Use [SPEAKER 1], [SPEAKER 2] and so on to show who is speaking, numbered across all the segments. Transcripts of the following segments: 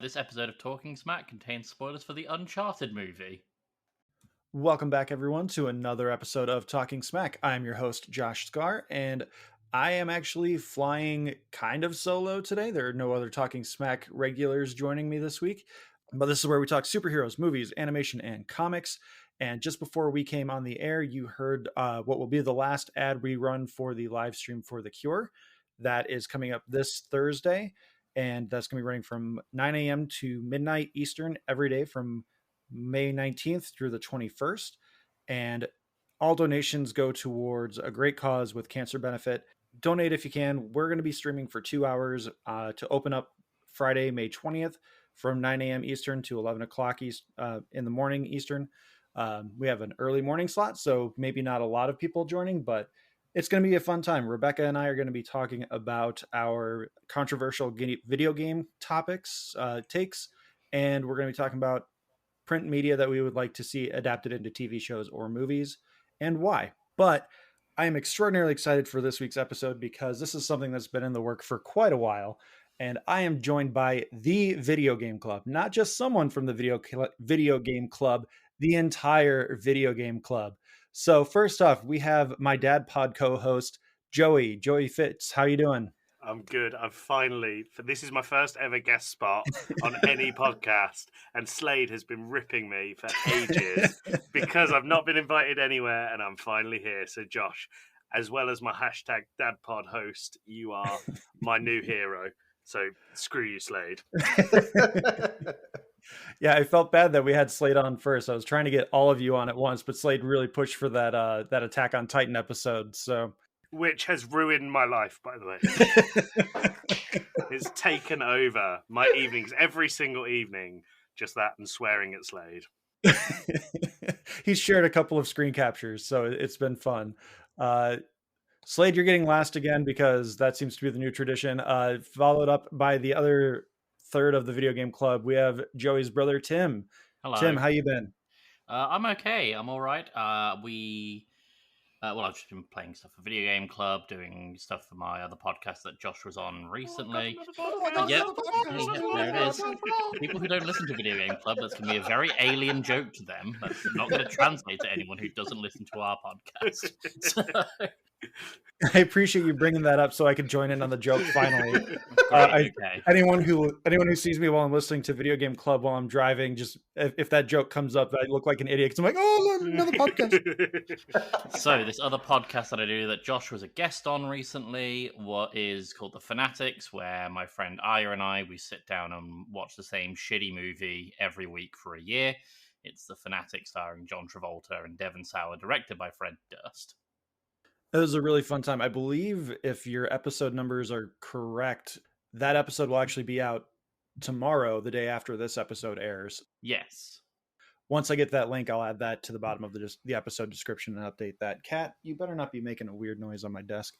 [SPEAKER 1] This episode of Talking Smack contains spoilers for the Uncharted movie.
[SPEAKER 2] Welcome back, everyone, to another episode of Talking Smack. I'm your host, Josh Scar, and I am actually flying kind of solo today. There are no other Talking Smack regulars joining me this week, but this is where we talk superheroes, movies, animation, and comics. And just before we came on the air, you heard what will be the last ad we run for the live stream for The Cure. That is coming up this Thursday, and that's going to be running from 9 a.m. to midnight Eastern every day from May 19th through the 21st. And all donations go towards a great cause with cancer benefit. Donate if you can. We're going to be streaming for 2 hours to open up Friday, May 20th from 9 a.m. Eastern to 11 o'clock in the morning Eastern. We have an early morning slot, so maybe not a lot of people joining, but it's going to be a fun time. Rebecca and I are going to be talking about our controversial video game topics, takes, and we're going to be talking about print media that we would like to see adapted into TV shows or movies and why. But I am extraordinarily excited for this week's episode because this is something that's been in the work for quite a while. And I am joined by the Video Game Club, not just someone from the Video Game Club, the entire Video Game Club. So first off, we have my dad pod co-host, Joey Fitz. How you doing?
[SPEAKER 3] I'm good. This is my first ever guest spot on any podcast, and Slade has been ripping me for ages because I've not been invited anywhere, and I'm finally here. So, Josh, as well as my hashtag DadPod host, you are my new hero. So, screw you, Slade.
[SPEAKER 2] Yeah, I felt bad that we had Slade on first. I was trying to get all of you on at once, but Slade really pushed for that Attack on Titan episode. So,
[SPEAKER 3] which has ruined my life, by the way. It's taken over my evenings, every single evening, just that and swearing at Slade.
[SPEAKER 2] He's shared a couple of screen captures, so it's been fun. Slade, you're getting last again because that seems to be the new tradition. Followed up by the other third of the Video Game Club, we have Joey's brother, Tim.
[SPEAKER 1] Hello.
[SPEAKER 2] Tim, how you been?
[SPEAKER 1] I'm okay. I'm all right. I've just been playing stuff for Video Game Club, doing stuff for my other podcast that Josh was on recently. There it is. People who don't listen to Video Game Club, that's going to be a very alien joke to them. That's not going to translate to anyone who doesn't listen to our podcast. So...
[SPEAKER 2] I appreciate you bringing that up so I can join in on the joke finally. Anyone who sees me while I'm listening to Video Game Club while I'm driving, just if that joke comes up, I look like an idiot because I'm like, oh, another podcast.
[SPEAKER 1] So this other podcast that I do that Josh was a guest on recently, what is called The Fanatics, where my friend Aya and I, we sit down and watch the same shitty movie every week for a year. It's The Fanatics starring John Travolta and Devon Sawa, directed by Fred Durst.
[SPEAKER 2] It was a really fun time. I believe if your episode numbers are correct, that episode will actually be out tomorrow, the day after this episode airs.
[SPEAKER 1] Yes.
[SPEAKER 2] Once I get that link, I'll add that to the bottom of the episode description and update that. Kat, you better not be making a weird noise on my desk.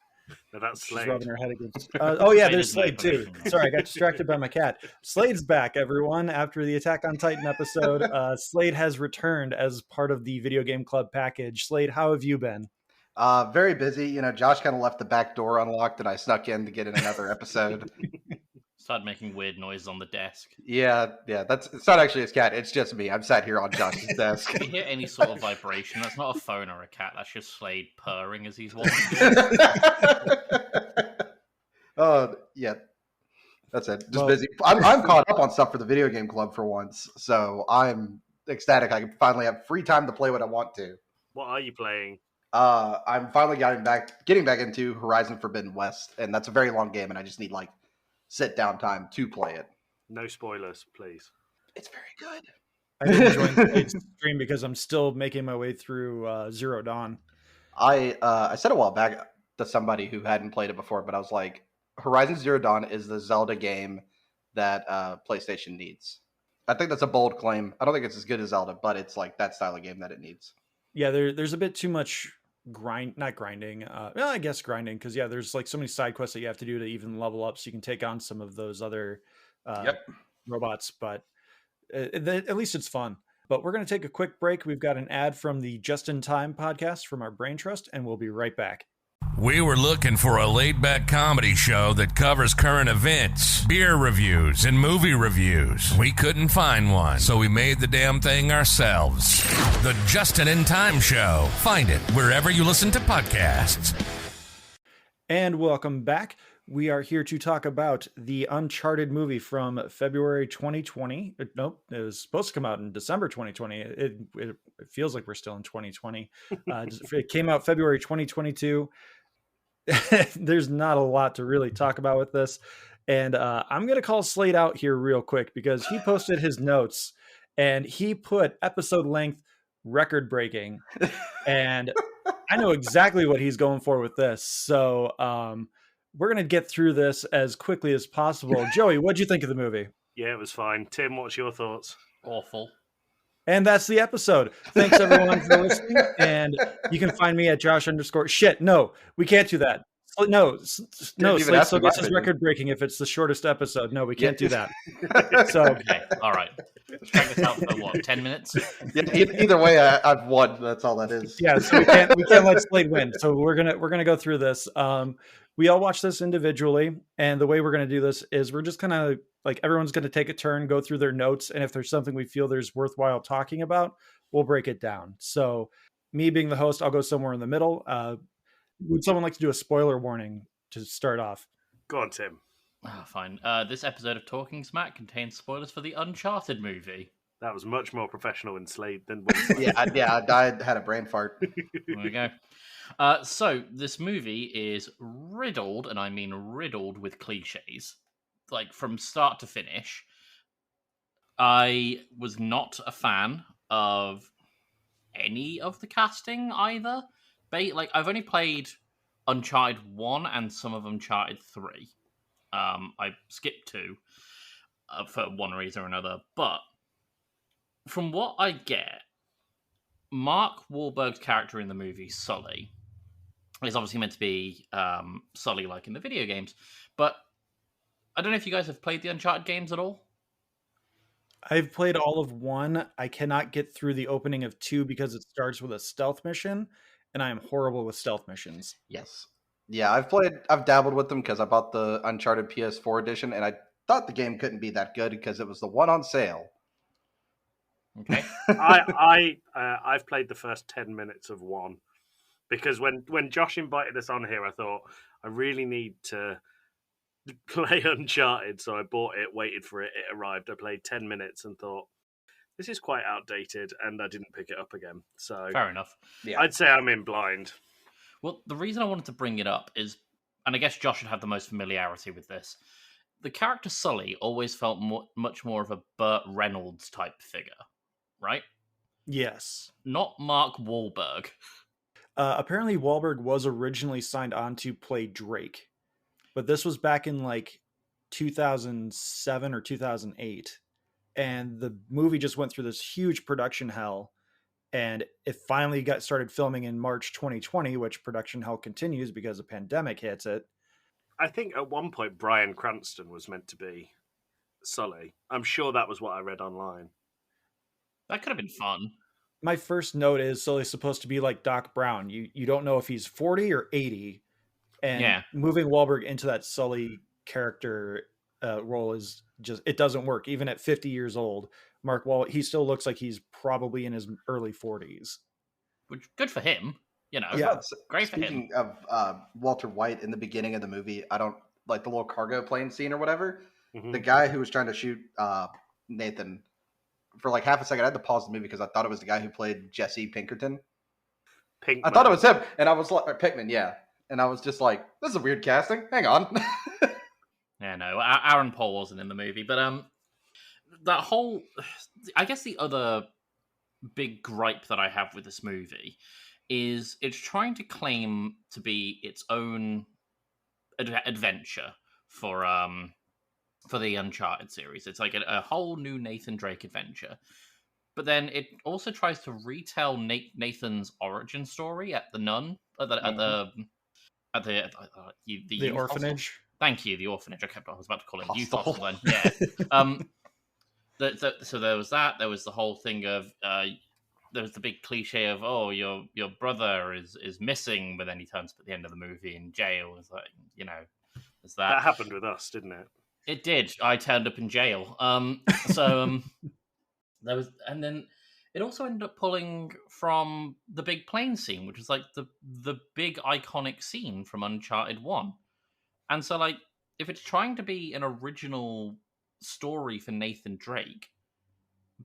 [SPEAKER 3] No, that's Slade.
[SPEAKER 2] She's rubbing her head against... oh, yeah, there's Slade, too. Sorry, I got distracted by my cat. Slade's back, everyone. After the Attack on Titan episode, Slade has returned as part of the Video Game Club package. Slade, how have you been?
[SPEAKER 4] Very busy. You know, Josh kind of left the back door unlocked and I snuck in to get in another episode.
[SPEAKER 1] Started making weird noises on the desk.
[SPEAKER 4] Yeah. It's not actually his cat. It's just me. I'm sat here on Josh's desk.
[SPEAKER 1] If you hear any sort of vibration, that's not a phone or a cat. That's just Slade purring as he's walking.
[SPEAKER 4] Oh, yeah. That's it. Just busy. I'm caught up on stuff for the Video Game Club for once. So I'm ecstatic. I can finally have free time to play what I want to.
[SPEAKER 3] What are you playing?
[SPEAKER 4] I'm finally getting back into Horizon Forbidden West, and that's a very long game, and I just need sit down time to play it.
[SPEAKER 3] No spoilers, please.
[SPEAKER 4] It's very good.
[SPEAKER 2] I didn't join the stream because I'm still making my way through Zero Dawn.
[SPEAKER 4] I said a while back to somebody who hadn't played it before, but I was like, Horizon Zero Dawn is the Zelda game that PlayStation needs. I think that's a bold claim. I don't think it's as good as Zelda, but it's like that style of game that it needs.
[SPEAKER 2] Yeah, there's a bit too much not grinding. I guess grinding, because there's so many side quests that you have to do to even level up so you can take on some of those other robots, but at least it's fun. But we're going to take a quick break. We've got an ad from the Just in Time podcast from our Brain Trust, and we'll be right back.
[SPEAKER 5] We were looking for a laid-back comedy show that covers current events, beer reviews, and movie reviews. We couldn't find one, so we made the damn thing ourselves. The Justin in Time Show. Find it wherever you listen to podcasts.
[SPEAKER 2] And welcome back. We are here to talk about the Uncharted movie from February 2020. Nope, it was supposed to come out in December 2020. It feels like we're still in 2020. It came out February 2022. There's not a lot to really talk about with this. And I'm going to call Slade out here real quick because he posted his notes and he put episode length record breaking. And I know exactly what he's going for with this. So we're going to get through this as quickly as possible. Joey, what'd you think of the movie?
[SPEAKER 3] Yeah, it was fine. Tim, what's your thoughts?
[SPEAKER 1] Awful.
[SPEAKER 2] And that's the episode. Thanks everyone for listening. And you can find me at Josh_. No, we can't do that. No, Slade still gets his record breaking if it's the shortest episode. No, we can't do that. So
[SPEAKER 1] Okay, all right. Let's drag this out for what, 10 minutes?
[SPEAKER 4] Yeah, either way, I've won. That's all that is.
[SPEAKER 2] yeah, so we can't let Slade win. So we're gonna go through this. We all watch this individually, and the way we're gonna do this is we're just gonna like everyone's gonna take a turn, go through their notes, and if there's something we feel there's worthwhile talking about, we'll break it down. So me being the host, I'll go somewhere in the middle. Would someone like to do a spoiler warning to start off?
[SPEAKER 3] Go on, Tim.
[SPEAKER 1] Oh, fine. This episode of Talking Smack contains spoilers for the Uncharted movie.
[SPEAKER 3] That was much more professional in Slade than
[SPEAKER 4] Yeah, I had a brain fart.
[SPEAKER 1] There we go. So this movie is riddled, and I mean riddled with cliches, like from start to finish. I was not a fan of any of the casting either. Like I've only played Uncharted 1 and some of Uncharted 3. I skipped 2 for one reason or another. But from what I get, Mark Wahlberg's character in the movie, Sully, is obviously meant to be Sully like in the video games. But I don't know if you guys have played the Uncharted games at all.
[SPEAKER 2] I've played all of 1. I cannot get through the opening of 2 because it starts with a stealth mission, and I am horrible with stealth missions.
[SPEAKER 4] Yes. Yeah, I've dabbled with them because I bought the Uncharted PS4 edition, and I thought the game couldn't be that good because it was the one on sale.
[SPEAKER 1] Okay.
[SPEAKER 3] I've played the first 10 minutes of 1 because when Josh invited us on here, I thought I really need to play Uncharted, so I bought it, waited for it, it arrived. I played 10 minutes and thought, this is quite outdated, and I didn't pick it up again. So
[SPEAKER 1] Fair enough.
[SPEAKER 4] Yeah.
[SPEAKER 3] I'd say I'm in blind.
[SPEAKER 1] Well, the reason I wanted to bring it up is, and I guess Josh should have the most familiarity with this, the character Sully always felt much more of a Burt Reynolds type figure, right?
[SPEAKER 2] Yes.
[SPEAKER 1] Not Mark Wahlberg.
[SPEAKER 2] Apparently Wahlberg was originally signed on to play Drake, but this was back in like 2007 or 2008. And the movie just went through this huge production hell. And it finally started filming in March 2020, which production hell continues because a pandemic hits it.
[SPEAKER 3] I think at one point Bryan Cranston was meant to be Sully. I'm sure that was what I read online.
[SPEAKER 1] That could have been fun.
[SPEAKER 2] My first note is Sully's supposed to be like Doc Brown. You don't know if he's 40 or 80. And moving Wahlberg into that Sully character role is just, it doesn't work. Even at 50 years old, Mark Wahlberg, he still looks like he's probably in his early 40s.
[SPEAKER 1] Which, good for him. You know,
[SPEAKER 4] Yeah,
[SPEAKER 1] great for him.
[SPEAKER 4] Speaking of Walter White in the beginning of the movie, I don't like the little cargo plane scene or whatever.
[SPEAKER 3] Mhm.
[SPEAKER 4] The guy who was trying to shoot Nathan, for like half a second, I had to pause the movie because I thought it was the guy who played Jesse Pinkerton.
[SPEAKER 3] Pinkman.
[SPEAKER 4] I thought it was him, and I was like, Pinkman, yeah. And I was just like, this is a weird casting. Hang on.
[SPEAKER 1] Yeah, no, Aaron Paul wasn't in the movie, but that whole, I guess the other big gripe that I have with this movie is it's trying to claim to be its own adventure for the Uncharted series. It's like a whole new Nathan Drake adventure. But then it also tries to retell Nathan's origin story at the nun, at the
[SPEAKER 2] orphanage.
[SPEAKER 1] Hostel. Thank you, the orphanage. I was about to call it youth
[SPEAKER 4] Hostel.
[SPEAKER 1] hostel then. Yeah. So there was that. There was the whole thing of there was the big cliche of, oh, your brother is missing, but then he turns up at the end of the movie in jail. It's like, there's that.
[SPEAKER 3] That happened with us, didn't it?
[SPEAKER 1] It did. I turned up in jail. There was, and then it also ended up pulling from the big plane scene, which was like the big iconic scene from Uncharted 1. And so, like, if it's trying to be an original story for Nathan Drake,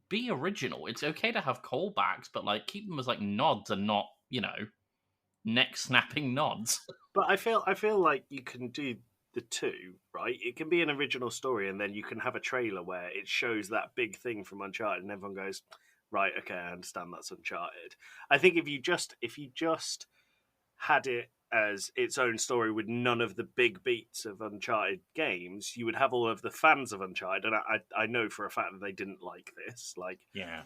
[SPEAKER 1] be original. It's okay to have callbacks, but like keep them as like nods and not, neck snapping nods.
[SPEAKER 3] But I feel like you can do the two, right? It can be an original story, and then you can have a trailer where it shows that big thing from Uncharted, and everyone goes, right, okay, I understand that's Uncharted. I think if you just had it as its own story with none of the big beats of Uncharted games, you would have all of the fans of Uncharted, and I know for a fact that they didn't like this. Like,
[SPEAKER 1] yeah,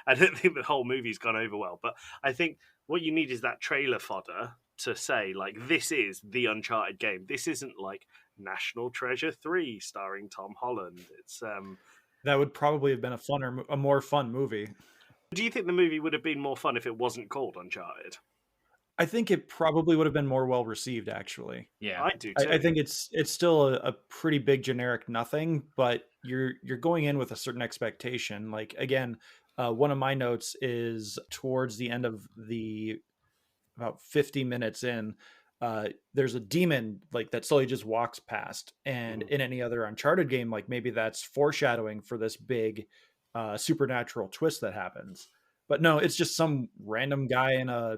[SPEAKER 3] I don't think the whole movie's gone over well, but I think what you need is that trailer fodder to say, like, this is the Uncharted game. This isn't like National Treasure 3 starring Tom Holland. It's
[SPEAKER 2] that would probably have been a more fun movie.
[SPEAKER 3] Do you think the movie would have been more fun if it wasn't called Uncharted?
[SPEAKER 2] I think it probably would have been more well received, actually.
[SPEAKER 1] Yeah,
[SPEAKER 3] I do too.
[SPEAKER 2] I think it's still a pretty big generic nothing, but you're going in with a certain expectation. Like, again, one of my notes is towards the end of about 50 minutes in, there's a demon like that slowly just walks past, and in any other Uncharted game, like maybe that's foreshadowing for this big supernatural twist that happens. But no, it's just some random guy in a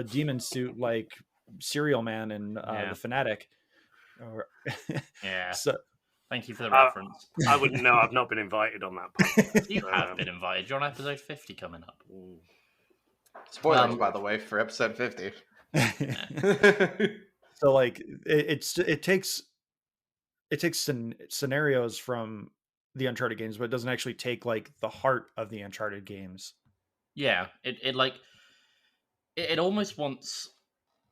[SPEAKER 2] demon suit like Serial Man and the Fanatic.
[SPEAKER 1] Yeah.
[SPEAKER 2] So
[SPEAKER 1] thank you for the reference.
[SPEAKER 3] I wouldn't know. I've not been invited on that podcast.
[SPEAKER 1] You have been invited. You're on episode 50 coming up.
[SPEAKER 4] Spoilers, by the way, for episode 50.
[SPEAKER 2] So like it takes scenarios from the Uncharted games, but it doesn't actually take like the heart of the Uncharted games.
[SPEAKER 1] Yeah, it almost wants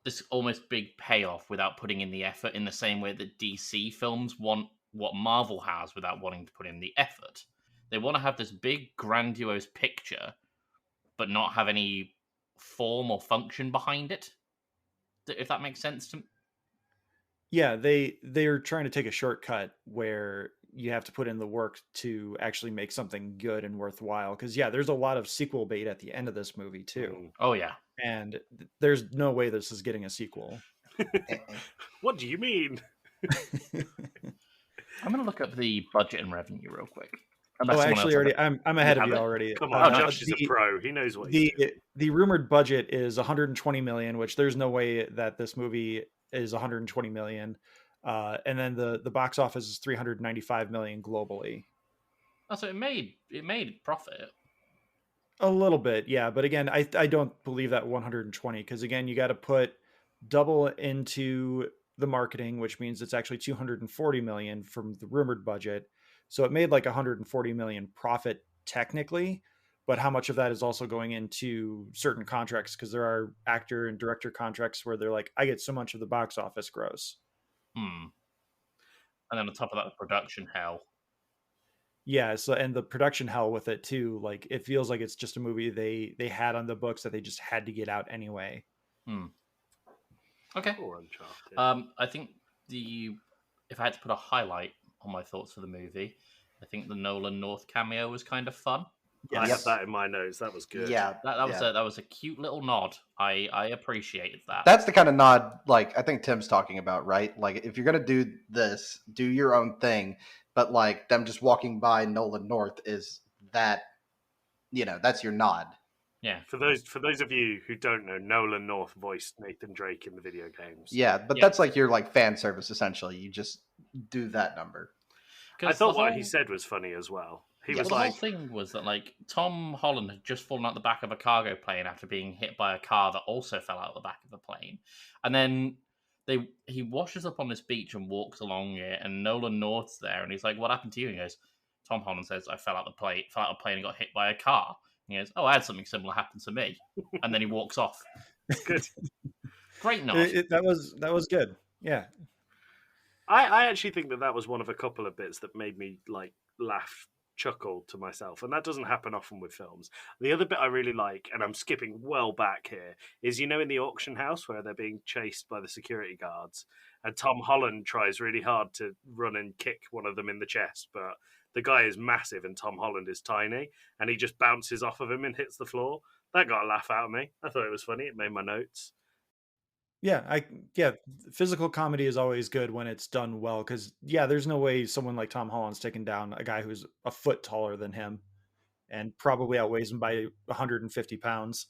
[SPEAKER 1] this almost big payoff without putting in the effort, in the same way that DC films want what Marvel has without wanting to put in the effort. They want to have this big grandiose picture, but not have any form or function behind it. If that makes sense to me.
[SPEAKER 2] Yeah, they're trying to take a shortcut where you have to put in the work to actually make something good and worthwhile. Because there's a lot of sequel bait at the end of this movie too.
[SPEAKER 1] Oh yeah,
[SPEAKER 2] and there's no way this is getting a sequel.
[SPEAKER 3] What do you mean?
[SPEAKER 1] I'm gonna look up the budget and revenue real quick.
[SPEAKER 2] Actually, I'm ahead of you already.
[SPEAKER 3] Come on, Josh is a pro. He knows what he's doing.
[SPEAKER 2] The rumored budget is 120 million, which there's no way that this movie is 120 million. And then the box office is 395 million globally.
[SPEAKER 1] Oh, so it made profit.
[SPEAKER 2] A little bit, yeah. But again, I don't believe that 120, because again, you got to put double into the marketing, which means it's actually 240 million from the rumored budget. So it made like 140 million profit technically, but how much of that is also going into certain contracts? Because there are actor and director contracts where they're like, I get so much of the box office gross.
[SPEAKER 1] And then on top of that, the production hell.
[SPEAKER 2] Yeah, so and the production hell with it too. Like, it feels like it's just a movie they had on the books that they just had to get out anyway.
[SPEAKER 1] Okay. I think if I had to put a highlight on my thoughts for the movie, I think the Nolan North cameo was kind of fun.
[SPEAKER 3] I have that in my notes. That was good.
[SPEAKER 4] Yeah,
[SPEAKER 1] that was a cute little nod. I appreciated that.
[SPEAKER 4] That's the kind of nod like I think Tim's talking about, right? Like, if you're gonna do this, do your own thing. But like them just walking by Nolan North is that, that's your nod.
[SPEAKER 1] Yeah.
[SPEAKER 3] For those of you who don't know, Nolan North voiced Nathan Drake in the video games.
[SPEAKER 4] Yeah, but that's like your like fan service essentially. You just do that number.
[SPEAKER 3] I thought what he said was funny as well. He was like,
[SPEAKER 1] the whole thing was that like Tom Holland had just fallen out the back of a cargo plane after being hit by a car that also fell out of the back of the plane, and then he washes up on this beach and walks along it, and Nolan North's there, and he's like, "What happened to you?" And he goes, Tom Holland says, "I fell out of the plane and got hit by a car." And he goes, "Oh, I had something similar happen to me," and then he walks off.
[SPEAKER 3] Good,
[SPEAKER 1] great nod.
[SPEAKER 2] That was good. Yeah,
[SPEAKER 3] I actually think that was one of a couple of bits that made me like laugh chuckle to myself, and that doesn't happen often with films. The other bit I really like, and I'm skipping well back here, is in the auction house where they're being chased by the security guards, and Tom Holland tries really hard to run and kick one of them in the chest, but the guy is massive and Tom Holland is tiny, and he just bounces off of him and hits the floor. That got a laugh out of me. I thought it was funny. It made my notes.
[SPEAKER 2] Yeah, physical comedy is always good when it's done well, because there's no way someone like Tom Holland's taking down a guy who's a foot taller than him and probably outweighs him by 150 pounds.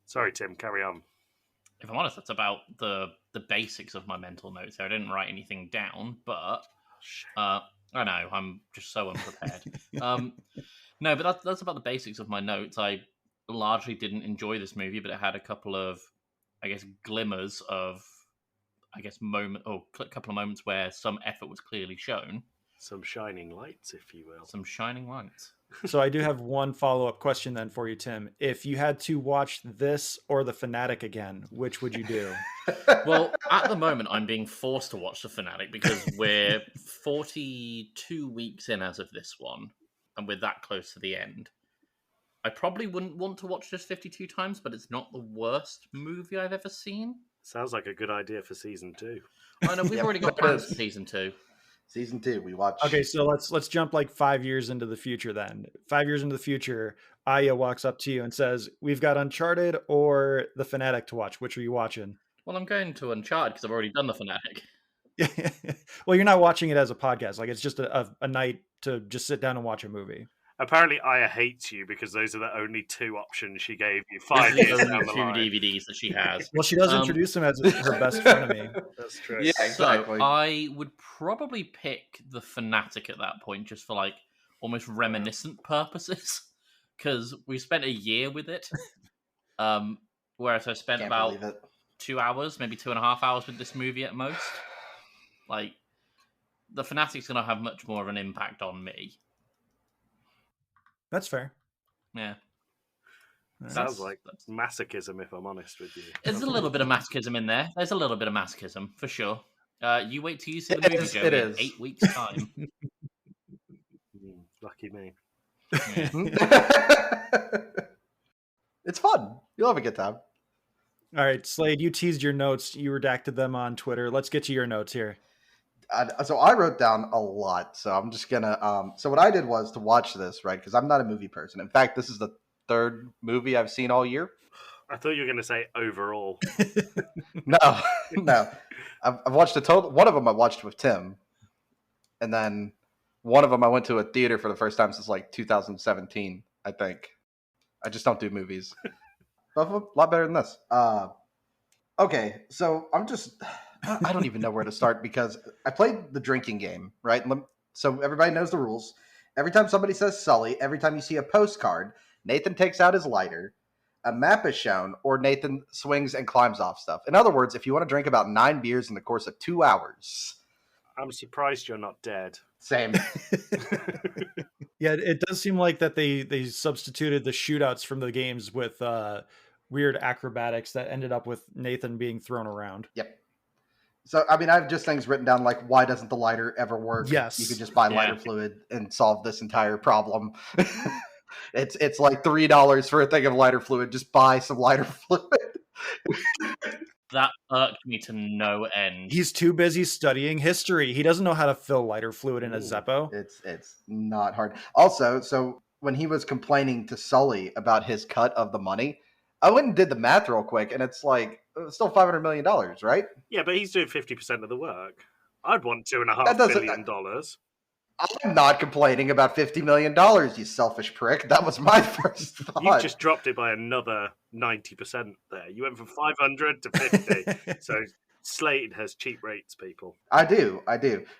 [SPEAKER 3] Sorry, Tim, carry on.
[SPEAKER 1] If I'm honest, that's about the basics of my mental notes. I didn't write anything down, but I know I'm just so unprepared. No, but that's about the basics of my notes. I largely didn't enjoy this movie, but it had a couple of, I guess, glimmers of, I guess, a couple of moments where some effort was clearly shown.
[SPEAKER 3] Some shining lights, if you will.
[SPEAKER 1] Some shining lights.
[SPEAKER 2] So I do have one follow-up question then for you, Tim. If you had to watch this or The Fanatic again, which would you do?
[SPEAKER 1] Well, at the moment, I'm being forced to watch The Fanatic because we're 42 weeks in as of this one, and we're that close to the end. I probably wouldn't want to watch this 52 times, but it's not the worst movie I've ever seen.
[SPEAKER 3] Sounds like a good idea for season 2.
[SPEAKER 1] I know we've already got plans for season 2.
[SPEAKER 4] Season 2, we watch.
[SPEAKER 2] Okay, so let's jump like 5 years into the future then. 5 years into the future, Aya walks up to you and says, "We've got Uncharted or The Fanatic to watch. Which are you watching?"
[SPEAKER 1] Well, I'm going to Uncharted because I've already done The Fanatic.
[SPEAKER 2] Well, you're not watching it as a podcast. Like, it's just a night to just sit down and watch a movie.
[SPEAKER 3] Apparently, Aya hates you because those are the only 2 options she gave you
[SPEAKER 1] These
[SPEAKER 3] 5
[SPEAKER 1] are
[SPEAKER 3] years
[SPEAKER 1] the
[SPEAKER 3] down
[SPEAKER 1] only
[SPEAKER 3] the
[SPEAKER 1] 2
[SPEAKER 3] line.
[SPEAKER 1] DVDs that she has.
[SPEAKER 2] Well, she does introduce him as her best frenemy.
[SPEAKER 3] That's true.
[SPEAKER 4] Yeah, exactly.
[SPEAKER 1] So I would probably pick The Fanatic at that point, just for like almost reminiscent purposes, because we spent a year with it. Whereas I spent
[SPEAKER 4] Can't
[SPEAKER 1] about
[SPEAKER 4] believe it.
[SPEAKER 1] 2 hours, maybe 2.5 hours with this movie at most. Like, The Fanatic's going to have much more of an impact on me.
[SPEAKER 2] That's fair.
[SPEAKER 1] Yeah.
[SPEAKER 3] Sounds like masochism, if I'm honest with you.
[SPEAKER 1] There's a little bit of masochism in there. There's a little bit of masochism, for sure. You wait till you see the movie, Joe,
[SPEAKER 4] it
[SPEAKER 1] in
[SPEAKER 4] is.
[SPEAKER 1] 8 weeks' time.
[SPEAKER 3] Lucky me.
[SPEAKER 1] Yeah.
[SPEAKER 4] It's fun. You'll have a good time.
[SPEAKER 2] All right, Slade, you teased your notes. You redacted them on Twitter. Let's get to your notes here.
[SPEAKER 4] So I wrote down a lot. So I'm just gonna. So what I did was to watch this, right? Because I'm not a movie person. In fact, this is the 3rd movie I've seen all year.
[SPEAKER 3] I thought you were going to say overall.
[SPEAKER 4] No. I've watched a total. One of them I watched with Tim, and then one of them I went to a theater for the first time since like 2017. I think. I just don't do movies. But a lot better than this. Okay, so I don't even know where to start because I played the drinking game, right? So everybody knows the rules. Every time somebody says Sully, every time you see a postcard, Nathan takes out his lighter, a map is shown, or Nathan swings and climbs off stuff. In other words, if you want to drink about 9 beers in the course of 2 hours.
[SPEAKER 3] I'm surprised you're not dead.
[SPEAKER 4] Same.
[SPEAKER 2] Yeah, it does seem like that they substituted the shootouts from the games with weird acrobatics that ended up with Nathan being thrown around.
[SPEAKER 4] Yep. So, I mean, I have just things written down like, why doesn't the lighter ever work?
[SPEAKER 2] Yes.
[SPEAKER 4] You could just buy lighter fluid and solve this entire problem. It's like $3 for a thing of lighter fluid. Just buy some lighter fluid.
[SPEAKER 1] That irked me to no end.
[SPEAKER 2] He's too busy studying history. He doesn't know how to fill lighter fluid in a Zeppo.
[SPEAKER 4] It's not hard. Also, so when he was complaining to Sully about his cut of the money, I went and did the math real quick, and it's like still $500 million, right?
[SPEAKER 3] Yeah, but he's doing 50% of the work. I'd want
[SPEAKER 4] That
[SPEAKER 3] $2.5
[SPEAKER 4] doesn't-
[SPEAKER 3] billion dollars.
[SPEAKER 4] I'm not complaining about $50 million, you selfish prick. That was my first thought.
[SPEAKER 3] You just dropped it by another 90% there. You went from 500 to 50. So Slade has cheap rates, people.
[SPEAKER 4] I do.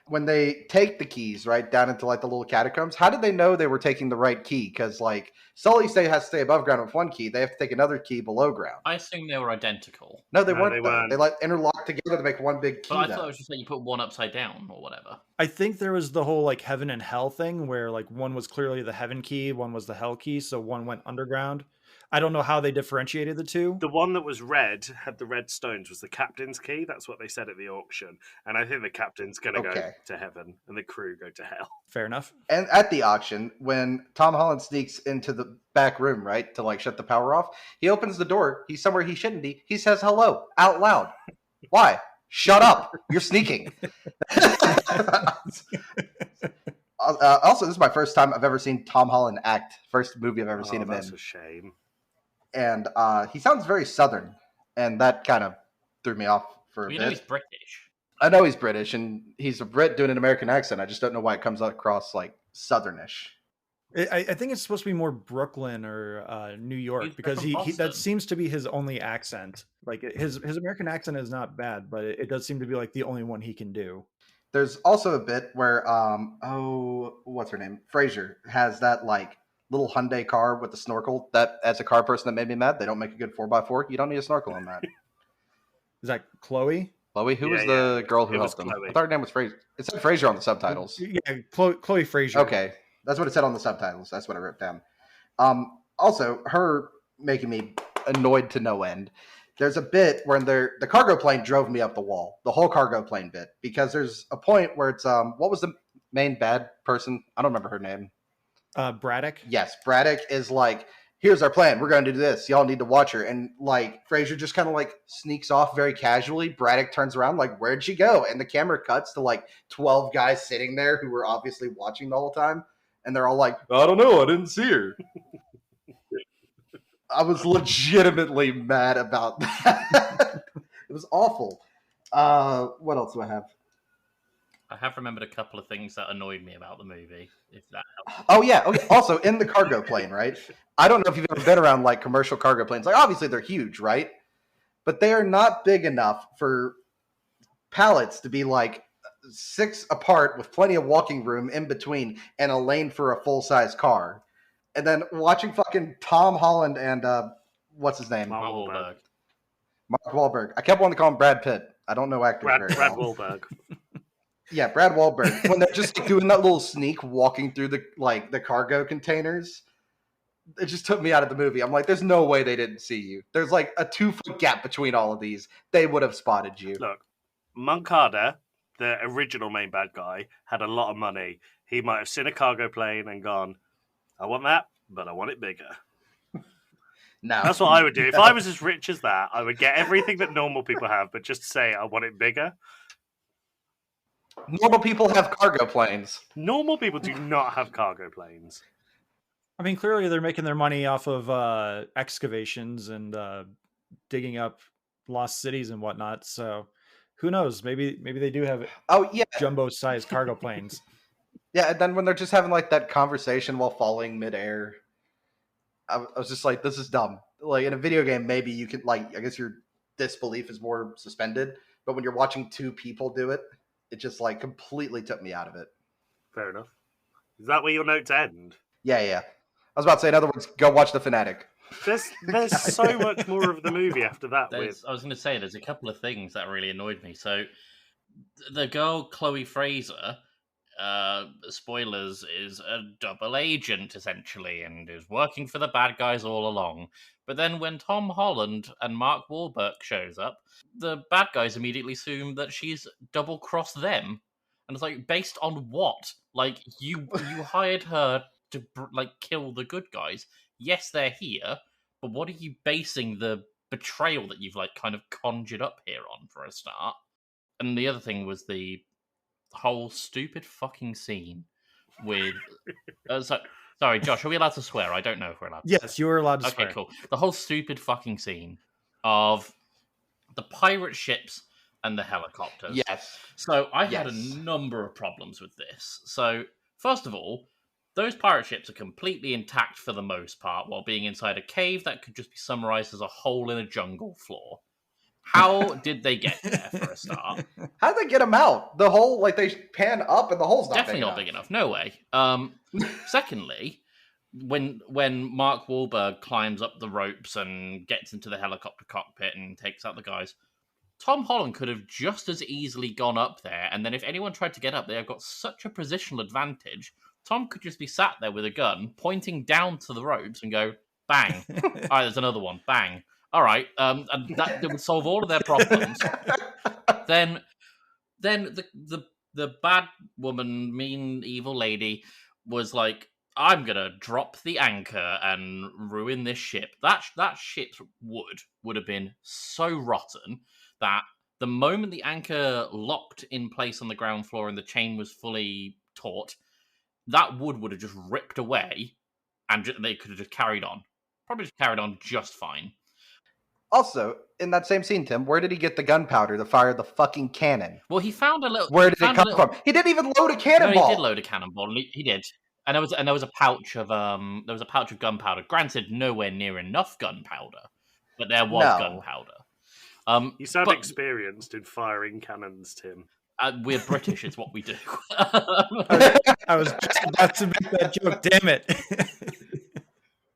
[SPEAKER 4] When they take the keys right down into like the little catacombs, how did they know they were taking the right key? Because like Sully has to stay above ground with one key. They have to take another key below ground.
[SPEAKER 1] I assume they were identical.
[SPEAKER 4] No, they
[SPEAKER 3] No,
[SPEAKER 4] weren't.
[SPEAKER 3] they
[SPEAKER 4] though.
[SPEAKER 3] weren't.
[SPEAKER 4] They like interlock together to make one big key.
[SPEAKER 1] But I
[SPEAKER 4] though.
[SPEAKER 1] thought it was just like you put one upside down or whatever.
[SPEAKER 2] I think there was the whole like heaven and hell thing where like one was clearly the heaven key, one was the hell key, so one went underground. I don't know how they differentiated the two.
[SPEAKER 3] The one that was red, had the red stones, was the captain's key. That's what they said at the auction. And I think the captain's going to go
[SPEAKER 4] Okay.
[SPEAKER 3] to heaven and the crew go to hell.
[SPEAKER 2] Fair enough.
[SPEAKER 4] And at the auction, when Tom Holland sneaks into the back room, right, to like shut the power off, he opens the door. He's somewhere he shouldn't be. He says hello out loud. Why? Shut up. You're sneaking. Also, this is my first time I've ever seen Tom Holland act. First movie I've ever seen him
[SPEAKER 3] That's
[SPEAKER 4] in.
[SPEAKER 3] a shame.
[SPEAKER 4] And he sounds very Southern. And that kind of threw me off for a
[SPEAKER 1] You
[SPEAKER 4] bit.
[SPEAKER 1] know he's British.
[SPEAKER 4] I know he's British, and he's a Brit doing an American accent. I just don't know why it comes across like Southernish.
[SPEAKER 2] I think it's supposed to be more Brooklyn or New York
[SPEAKER 1] He's
[SPEAKER 2] because
[SPEAKER 1] from
[SPEAKER 2] he
[SPEAKER 1] Boston.
[SPEAKER 2] that seems to be his only accent. Like his American accent is not bad, but it does seem to be like the only one he can do.
[SPEAKER 4] There's also a bit where what's her name? Frasier has that like little Hyundai car with the snorkel. That as a car person that made me mad. They don't make a good 4x4. You don't need a snorkel on that.
[SPEAKER 2] Is that Chloe?
[SPEAKER 4] Chloe, who was
[SPEAKER 3] Yeah,
[SPEAKER 4] the girl who
[SPEAKER 3] It was
[SPEAKER 4] helped him?
[SPEAKER 3] Chloe.
[SPEAKER 4] I thought her name was Frasier. It said Frasier on the subtitles.
[SPEAKER 2] Yeah, Chloe Frazier.
[SPEAKER 4] Okay, that's what it said on the subtitles. That's what I wrote down. Also, her making me annoyed to no end. There's a bit where the cargo plane drove me up the wall. The whole cargo plane bit, because there's a point where it's what was the main bad person? I don't remember her name.
[SPEAKER 2] Braddock.
[SPEAKER 4] Yes, Braddock is like, here's our plan. We're going to do this. Y'all need to watch her. And like Frasier just kind of like sneaks off very casually. Braddock turns around like, where'd she go? And the camera cuts to like 12 guys sitting there who were obviously watching the whole time. And they're all like, I don't know. I didn't see her. I was legitimately mad about that. It was awful. What else do I have?
[SPEAKER 1] I have remembered a couple of things that annoyed me about the movie, if that helps.
[SPEAKER 4] Oh, yeah. Okay. Also, in the cargo plane, right? I don't know if you've ever been around like commercial cargo planes. Like, obviously, they're huge, right? But they are not big enough for pallets to be like 6 apart with plenty of walking room in between and a lane for a full-size car. And then watching fucking Tom Holland and what's his name?
[SPEAKER 3] Mark
[SPEAKER 1] Wahlberg.
[SPEAKER 4] Mark Wahlberg. I kept wanting to call him Brad Pitt. I don't know actors
[SPEAKER 3] Brad
[SPEAKER 4] very well.
[SPEAKER 3] Wahlberg.
[SPEAKER 4] Yeah, Brad Wahlberg. When they're just doing that little sneak walking through the cargo containers, it just took me out of the movie. I'm like, there's no way they didn't see you. There's like a 2-foot gap between all of these. They would have spotted you.
[SPEAKER 3] Look, Moncada, the original main bad guy, had a lot of money. He might have seen a cargo plane and gone, I want that, but I want it bigger.
[SPEAKER 4] No.
[SPEAKER 3] That's what I would do. If I was as rich as that, I would get everything that normal people have, but just say I want it bigger.
[SPEAKER 4] Normal people have cargo planes.
[SPEAKER 3] Normal people do not have cargo planes.
[SPEAKER 2] I mean, clearly they're making their money off of excavations and digging up lost cities and whatnot. So who knows? Maybe they do have
[SPEAKER 4] Oh, yeah.
[SPEAKER 2] jumbo-sized cargo planes.
[SPEAKER 4] Yeah, and then when they're just having like that conversation while falling midair, I was just like, this is dumb. Like in a video game, maybe you could like, I guess your disbelief is more suspended, but when you're watching 2 people do it, it just like completely took me out of it.
[SPEAKER 3] Fair enough. Is that where your notes end?
[SPEAKER 4] Yeah. I was about to say, in other words, go watch The Fanatic.
[SPEAKER 3] There's so much more of the movie after that.
[SPEAKER 1] I was going to say, there's a couple of things that really annoyed me. So, the girl, Chloe Fraser, spoilers, is a double agent, essentially, and is working for the bad guys all along. But then when Tom Holland and Mark Wahlberg shows up, the bad guys immediately assume that she's double-crossed them. And it's like, based on what? Like, you hired her to, like, kill the good guys. Yes, they're here, but what are you basing the betrayal that you've, like, kind of conjured up here on, for a start? And the other thing was the whole stupid fucking scene with... sorry, Josh, are we allowed to swear? I don't know if we're allowed to
[SPEAKER 2] Yes, you were allowed to
[SPEAKER 1] Okay,
[SPEAKER 2] swear.
[SPEAKER 1] cool. The whole stupid fucking scene of the pirate ships and the helicopters.
[SPEAKER 4] Yes.
[SPEAKER 1] So I had a
[SPEAKER 4] Yes.
[SPEAKER 1] number of problems with this. So, first of all, those pirate ships are completely intact for the most part while being inside a cave that could just be summarized as a hole in a jungle floor. How did they get there, for a start?
[SPEAKER 4] How'd they get them out? The hole, like they pan up and the hole's not
[SPEAKER 1] Definitely not big enough. No way. Secondly, when Mark Wahlberg climbs up the ropes and gets into the helicopter cockpit and takes out the guys, Tom Holland could have just as easily gone up there, and then if anyone tried to get up, they have got such a positional advantage. Tom could just be sat there with a gun, pointing down to the ropes and go, Bang. All right, there's another one. Bang. All right, and that would solve all of their problems. Then the bad woman, mean evil lady, was like, I'm gonna drop the anchor and ruin this ship. That ship's would have been so rotten that the moment the anchor locked in place on the ground floor and the chain was fully taut, that would have just ripped away, and they could have just carried on. Probably just carried on just fine.
[SPEAKER 4] Also, in that same scene, Tim, where did he get the gunpowder to fire the fucking cannon?
[SPEAKER 1] Well, he found a little.
[SPEAKER 4] Where did it come from? He didn't even load a cannonball.
[SPEAKER 1] No, he did load a cannonball. He did, and there was a pouch of gunpowder. Granted, nowhere near enough gunpowder, but there was gunpowder.
[SPEAKER 3] You sound experienced in firing cannons, Tim.
[SPEAKER 1] We're British; it's what we do.
[SPEAKER 2] I was just about to make that joke. Damn it!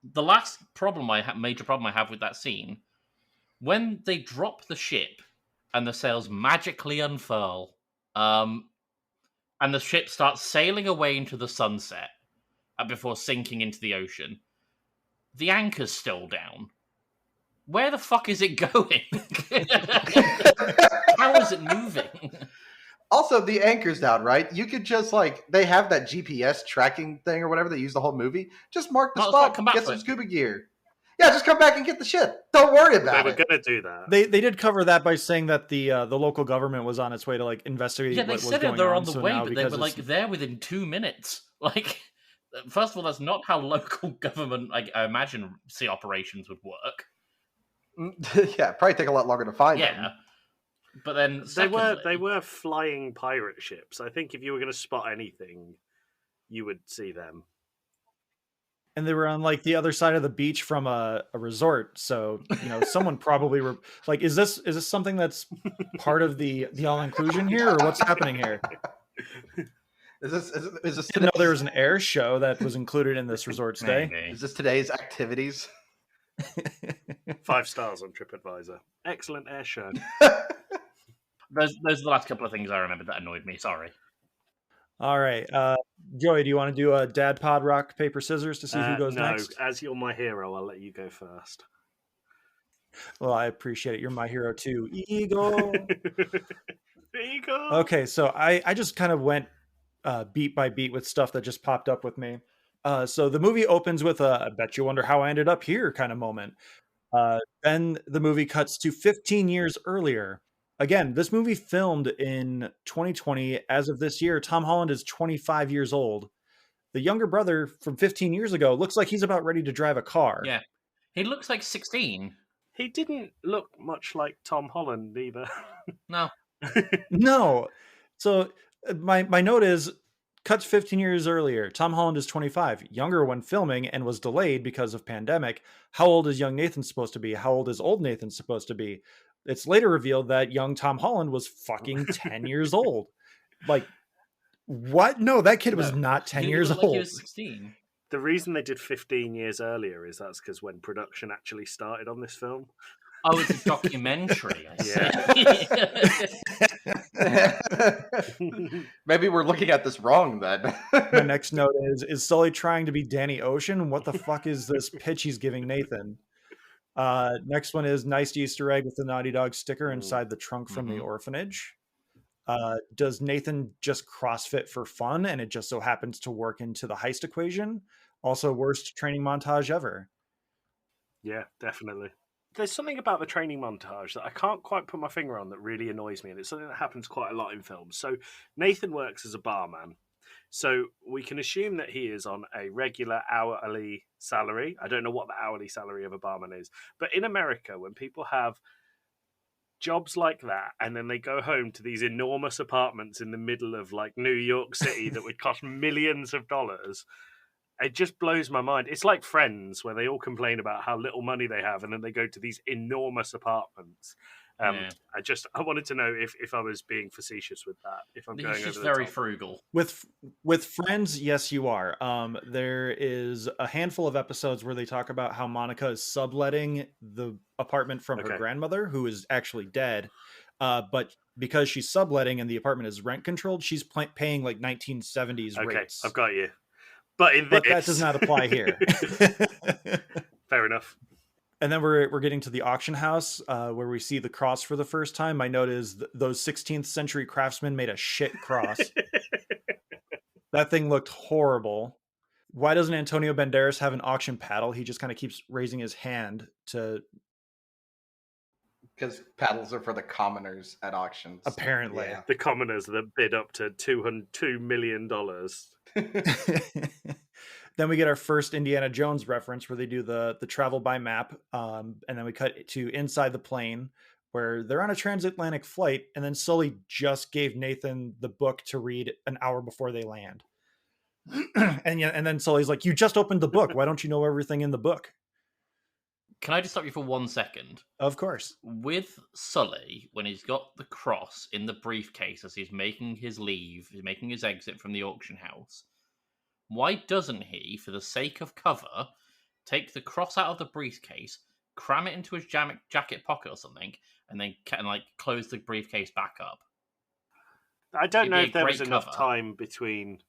[SPEAKER 1] The last major problem I have with that scene, when they drop the ship and the sails magically unfurl, and the ship starts sailing away into the sunset before sinking into the ocean, the anchor's still down. Where the fuck is it going? How is it moving?
[SPEAKER 4] Also, the anchor's down, right? You could just, they have that GPS tracking thing or whatever they use the whole movie. Just mark the spot, get some scuba gear. Yeah, just come back and get the ship. Don't worry about it.
[SPEAKER 3] They were going to do that.
[SPEAKER 2] They did cover that by saying that the local government was on its way to, investigate what was going on.
[SPEAKER 1] Yeah, they said they're on the way, but they were, there within 2 minutes. First of all, that's not how local government, I imagine, sea operations would work.
[SPEAKER 4] Yeah, probably take a lot longer to find them.
[SPEAKER 1] But then
[SPEAKER 3] they were flying pirate ships. I think if you were going to spot anything, you would see them.
[SPEAKER 2] And they were on the other side of the beach from a resort, so someone probably were is this something that's part of the all inclusion here, or what's happening here?
[SPEAKER 4] Is this
[SPEAKER 2] didn't know there was an air show that was included in this resort stay.
[SPEAKER 4] Is this today's activities?
[SPEAKER 3] 5 stars on TripAdvisor. Excellent air show.
[SPEAKER 1] Those are the last couple of things I remembered that annoyed me. Sorry.
[SPEAKER 2] All right. Joey, do you want to do a dad pod rock, paper, scissors to see who goes next?
[SPEAKER 3] No, as you're my hero, I'll let you go first.
[SPEAKER 2] Well, I appreciate it. You're my hero too. Eagle.
[SPEAKER 3] Eagle.
[SPEAKER 2] Okay, so I just kind of went beat by beat with stuff that just popped up with me. So the movie opens with a I bet you wonder how I ended up here kind of moment. Then the movie cuts to 15 years earlier. Again, this movie filmed in 2020. As of this year, Tom Holland is 25 years old. The younger brother from 15 years ago looks like he's about ready to drive a car.
[SPEAKER 1] Yeah. He looks like 16.
[SPEAKER 3] He didn't look much like Tom Holland either.
[SPEAKER 1] No.
[SPEAKER 2] No. So my note is, cuts 15 years earlier. Tom Holland is 25, younger when filming and was delayed because of pandemic. How old is young Nathan supposed to be? How old is old Nathan supposed to be? It's later revealed that young Tom Holland was fucking 10 years old. What? No, that kid was not 10 years old.
[SPEAKER 1] He was 16.
[SPEAKER 3] The reason they did 15 years earlier is that's because when production actually started on this film.
[SPEAKER 1] Oh, it's a documentary. I
[SPEAKER 4] see. Maybe we're looking at this wrong then.
[SPEAKER 2] My next note is Sully trying to be Danny Ocean? What the fuck is this pitch he's giving Nathan? Next one is nice Easter egg with the Naughty Dog sticker inside the trunk from the orphanage. Does Nathan just CrossFit for fun and it just so happens to work into the heist equation? Also, worst training montage ever.
[SPEAKER 3] Yeah, definitely. There's something about the training montage that I can't quite put my finger on that really annoys me, and it's something that happens quite a lot in films. So Nathan works as a barman. So we can assume that he is on a regular hourly salary. I don't know what the hourly salary of a barman is. But in America, when people have jobs like that and then they go home to these enormous apartments in the middle of New York City that would cost millions of dollars, it just blows my mind. It's like Friends, where they all complain about how little money they have and then they go to these enormous apartments. I wanted to know if I was being facetious with that. If I'm going over the top.
[SPEAKER 1] He's very frugal.
[SPEAKER 2] With Friends, yes, you are. There is a handful of episodes where they talk about how Monica is subletting the apartment from her grandmother, who is actually dead. But because she's subletting and the apartment is rent controlled, she's paying 1970s rates.
[SPEAKER 3] I've got you. But that
[SPEAKER 2] does not apply here.
[SPEAKER 3] Fair enough.
[SPEAKER 2] And then we're getting to the auction house where we see the cross for the first time. My note is those 16th century craftsmen made a shit cross. That thing looked horrible. Why doesn't Antonio Banderas have an auction paddle? He just kind of keeps raising his hand to...
[SPEAKER 4] Because paddles are for the commoners at auctions.
[SPEAKER 2] Apparently.
[SPEAKER 4] Yeah.
[SPEAKER 3] The commoners that bid up to $2 million.
[SPEAKER 2] Then we get our first Indiana Jones reference where they do the travel by map. And then we cut to inside the plane where they're on a transatlantic flight. And then Sully just gave Nathan the book to read an hour before they land. And then Sully's like, you just opened the book. Why don't you know everything in the book?
[SPEAKER 1] Can I just stop you for 1 second?
[SPEAKER 2] Of course.
[SPEAKER 1] With Sully, when he's got the cross in the briefcase as he's making his leave, he's making his exit from the auction house, why doesn't he, for the sake of cover, take the cross out of the briefcase, cram it into his jacket pocket or something, and then close the briefcase back up?
[SPEAKER 3] I don't
[SPEAKER 1] It'd
[SPEAKER 3] know
[SPEAKER 1] be a
[SPEAKER 3] if there was
[SPEAKER 1] great
[SPEAKER 3] enough
[SPEAKER 1] cover.
[SPEAKER 3] time between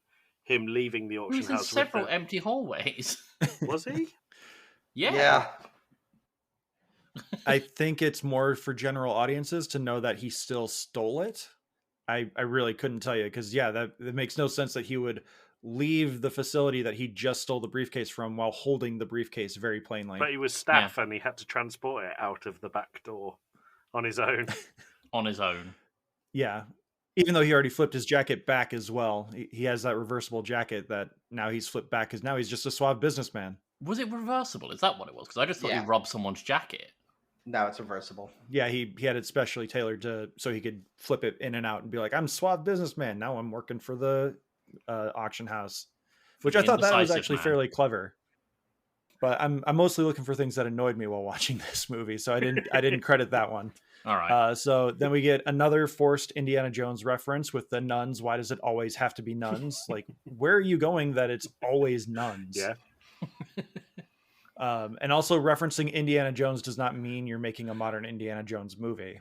[SPEAKER 3] him leaving the
[SPEAKER 1] He
[SPEAKER 3] auction
[SPEAKER 1] was in
[SPEAKER 3] house.
[SPEAKER 1] several empty hallways.
[SPEAKER 3] Was he?
[SPEAKER 1] Yeah.
[SPEAKER 2] I think it's more for general audiences to know that he still stole it. I really couldn't tell you because, that makes no sense that he would leave the facility that he just stole the briefcase from while holding the briefcase very plainly.
[SPEAKER 3] But he was staff and he had to transport it out of the back door on his own.
[SPEAKER 1] On his own.
[SPEAKER 2] Yeah. Even though he already flipped his jacket back as well. He has that reversible jacket that now he's flipped back because now he's just a suave businessman.
[SPEAKER 1] Was it reversible? Is that what it was? Because I just thought he robbed someone's jacket.
[SPEAKER 4] No, it's reversible.
[SPEAKER 2] Yeah, he had it specially tailored so he could flip it in and out and be like, I'm suave businessman. Now I'm working for the auction house. Which I thought that was actually fairly clever. But I'm mostly looking for things that annoyed me while watching this movie, so I didn't credit that one.
[SPEAKER 1] All right.
[SPEAKER 2] So then we get another forced Indiana Jones reference with the nuns. Why does it always have to be nuns? Like, where are you going that it's always nuns?
[SPEAKER 3] Yeah.
[SPEAKER 2] And also referencing Indiana Jones does not mean you're making a modern Indiana Jones movie.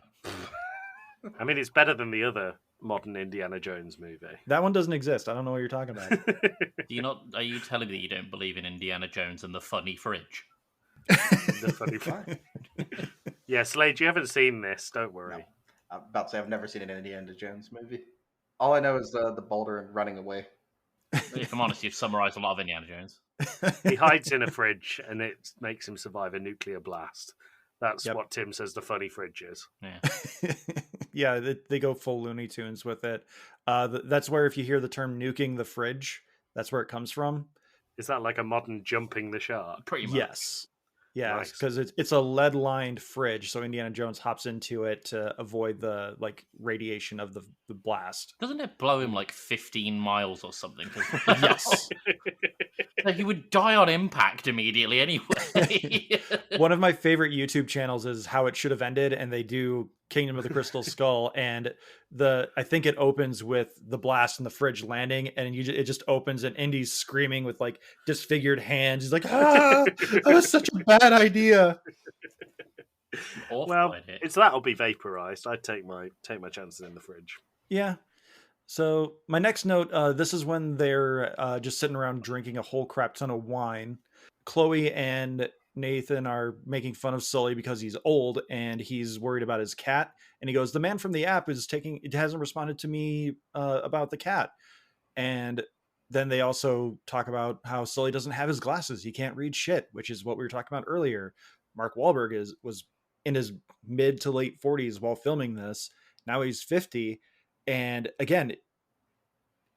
[SPEAKER 3] I mean, it's better than the other modern Indiana Jones movie.
[SPEAKER 2] That one doesn't exist. I don't know what you're talking about.
[SPEAKER 1] Are you telling me that you don't believe in Indiana Jones and the funny fridge?
[SPEAKER 3] The funny fridge. Yeah, Slade, you haven't seen this. Don't worry.
[SPEAKER 4] No. I'm about to say I've never seen an Indiana Jones movie. All I know is the boulder and running away.
[SPEAKER 1] If I'm honest, you've summarized a lot of Indiana Jones.
[SPEAKER 3] He hides in a fridge and it makes him survive a nuclear blast. That's what Tim says the funny fridge is.
[SPEAKER 1] Yeah.
[SPEAKER 2] Yeah, they go full Looney Tunes with it. That's where if you hear the term nuking the fridge, that's where it comes from.
[SPEAKER 3] Is that like a modern jumping the shark?
[SPEAKER 1] Pretty much.
[SPEAKER 2] Yes. Yeah,
[SPEAKER 3] Nice.
[SPEAKER 2] because it's a lead-lined fridge, so Indiana Jones hops into it to avoid the radiation of the blast.
[SPEAKER 1] Doesn't it blow him like 15 miles or something?
[SPEAKER 2] Yes.
[SPEAKER 1] Like, he would die on impact immediately anyway.
[SPEAKER 2] One of my favorite YouTube channels is How It Should Have Ended, and they do Kingdom of the Crystal Skull, and I think it opens with the blast in the fridge landing, and it just opens and Indy's screaming with like disfigured hands. He's like, that was such a bad idea.
[SPEAKER 3] Well, it's that'll be vaporized. I'd take my chances in the fridge.
[SPEAKER 2] Yeah. So my next note, this is when they're just sitting around drinking a whole crap ton of wine. Chloe and Nathan are making fun of Sully because he's old and he's worried about his cat. And he goes, the man from the app hasn't responded to me about the cat. And then they also talk about how Sully doesn't have his glasses. He can't read shit, which is what we were talking about earlier. Mark Wahlberg was in his mid to late 40s while filming this. Now he's 50. And again,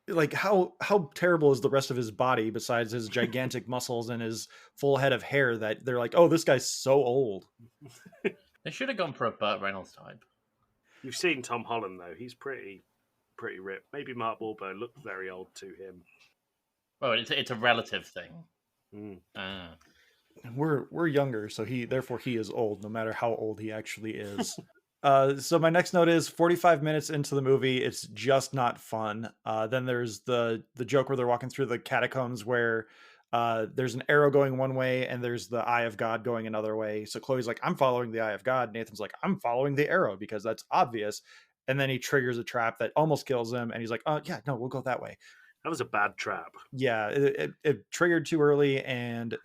[SPEAKER 2] like how terrible is the rest of his body besides his gigantic muscles and his full head of hair that they're like, oh, this guy's so old.
[SPEAKER 1] They should have gone for a Burt Reynolds type.
[SPEAKER 3] You've seen Tom Holland though; he's pretty ripped. Maybe Mark Wahlberg looked very old to him.
[SPEAKER 1] Well, it's a relative thing.
[SPEAKER 2] We're younger, so therefore he is old, no matter how old he actually is. So my next note is 45 minutes into the movie, it's just not fun. Then there's the joke where they're walking through the catacombs where there's an arrow going one way and there's the eye of God going another way. So Chloe's like, I'm following the eye of God. Nathan's like, I'm following the arrow because that's obvious. And then he triggers a trap that almost kills him. And he's like, oh yeah, no, we'll go that way.
[SPEAKER 3] That was a bad trap.
[SPEAKER 2] Yeah, it triggered too early and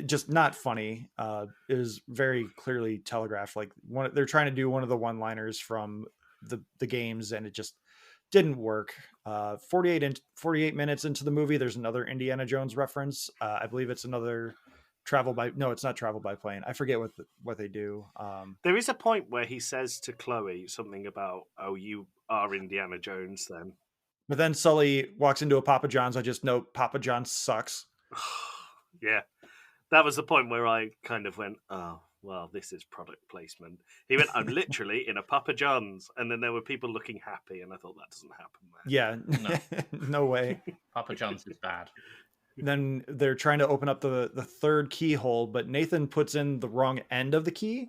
[SPEAKER 2] just not funny. It was very clearly telegraphed. Like they're trying to do one of the one-liners from the games, and it just didn't work. 48 minutes into the movie, there's another Indiana Jones reference. I believe it's another it's not travel by plane. I forget what they do.
[SPEAKER 3] There is a point where he says to Chloe something about, "Oh, you are Indiana Jones then."
[SPEAKER 2] But then Sully walks into a Papa John's. I just know Papa John's sucks.
[SPEAKER 3] Yeah, that was the point where I kind of went, "Oh, well, this is product placement." He went, "I'm literally in a Papa John's," and then there were people looking happy, and I thought that doesn't happen there.
[SPEAKER 2] Yeah, no way.
[SPEAKER 1] Papa John's is bad.
[SPEAKER 2] Then they're trying to open up the third keyhole, but Nathan puts in the wrong end of the key,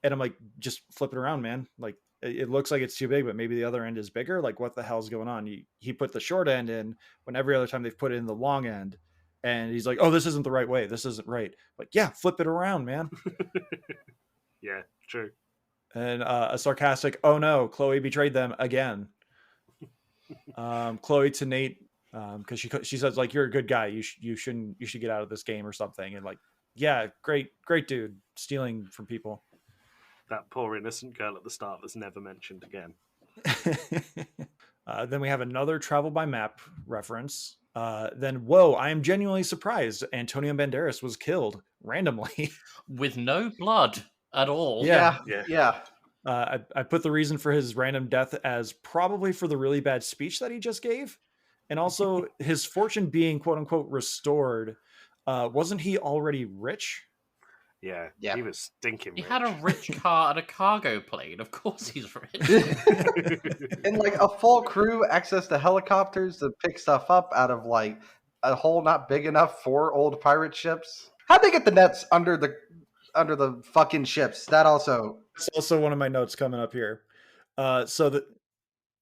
[SPEAKER 2] and I'm like, just flip it around, man. Like, it looks like it's too big, but maybe the other end is bigger. Like, what the hell's going on? He put the short end in when every other time they've put it in the long end, and he's like, oh, this isn't the right way. This isn't right. Like, yeah, flip it around, man.
[SPEAKER 3] Yeah, true.
[SPEAKER 2] And a sarcastic, oh no, Chloe betrayed them again. Chloe to Nate, because she says, like, you're a good guy. You should get out of this game or something. And like, yeah, great dude, stealing from people.
[SPEAKER 3] That poor innocent girl at the start that's never mentioned again.
[SPEAKER 2] Then we have another travel by map reference. Then, whoa, I am genuinely surprised Antonio Banderas was killed randomly.
[SPEAKER 1] With no blood at all.
[SPEAKER 2] Yeah. I put the reason for his random death as probably for the really bad speech that he just gave. And also his fortune being, quote unquote, restored. Wasn't he already rich?
[SPEAKER 3] Yeah, he was stinking rich.
[SPEAKER 1] He had a rich car and a cargo plane. Of course he's rich.
[SPEAKER 4] And like a full crew, access to helicopters to pick stuff up out of like a hole not big enough for old pirate ships. How'd they get the nets under the fucking ships? That also...
[SPEAKER 2] It's also one of my notes coming up here. So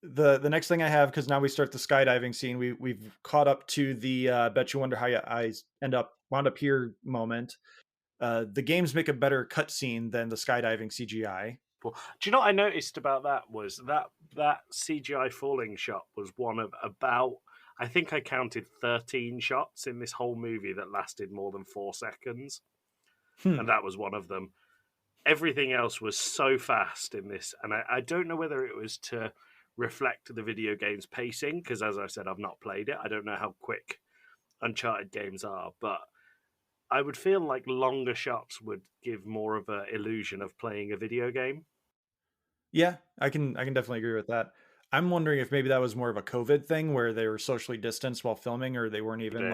[SPEAKER 2] the next thing I have, because now we start the skydiving scene, we've caught up to the bet you wonder how your eyes wound up here moment. The games make a better cutscene than the skydiving CGI.
[SPEAKER 3] Do you know what I noticed about that was that CGI falling shot was one of about, I think I counted 13 shots in this whole movie that lasted more than 4 seconds. And that was one of them. Everything else was so fast in this, and I don't know whether it was to reflect the video game's pacing, because as I said, I've not played it. I don't know how quick Uncharted games are, but I would feel like longer shots would give more of an illusion of playing a video game.
[SPEAKER 2] Yeah, I can definitely agree with that. I'm wondering if maybe that was more of a COVID thing where they were socially distanced while filming, or they weren't even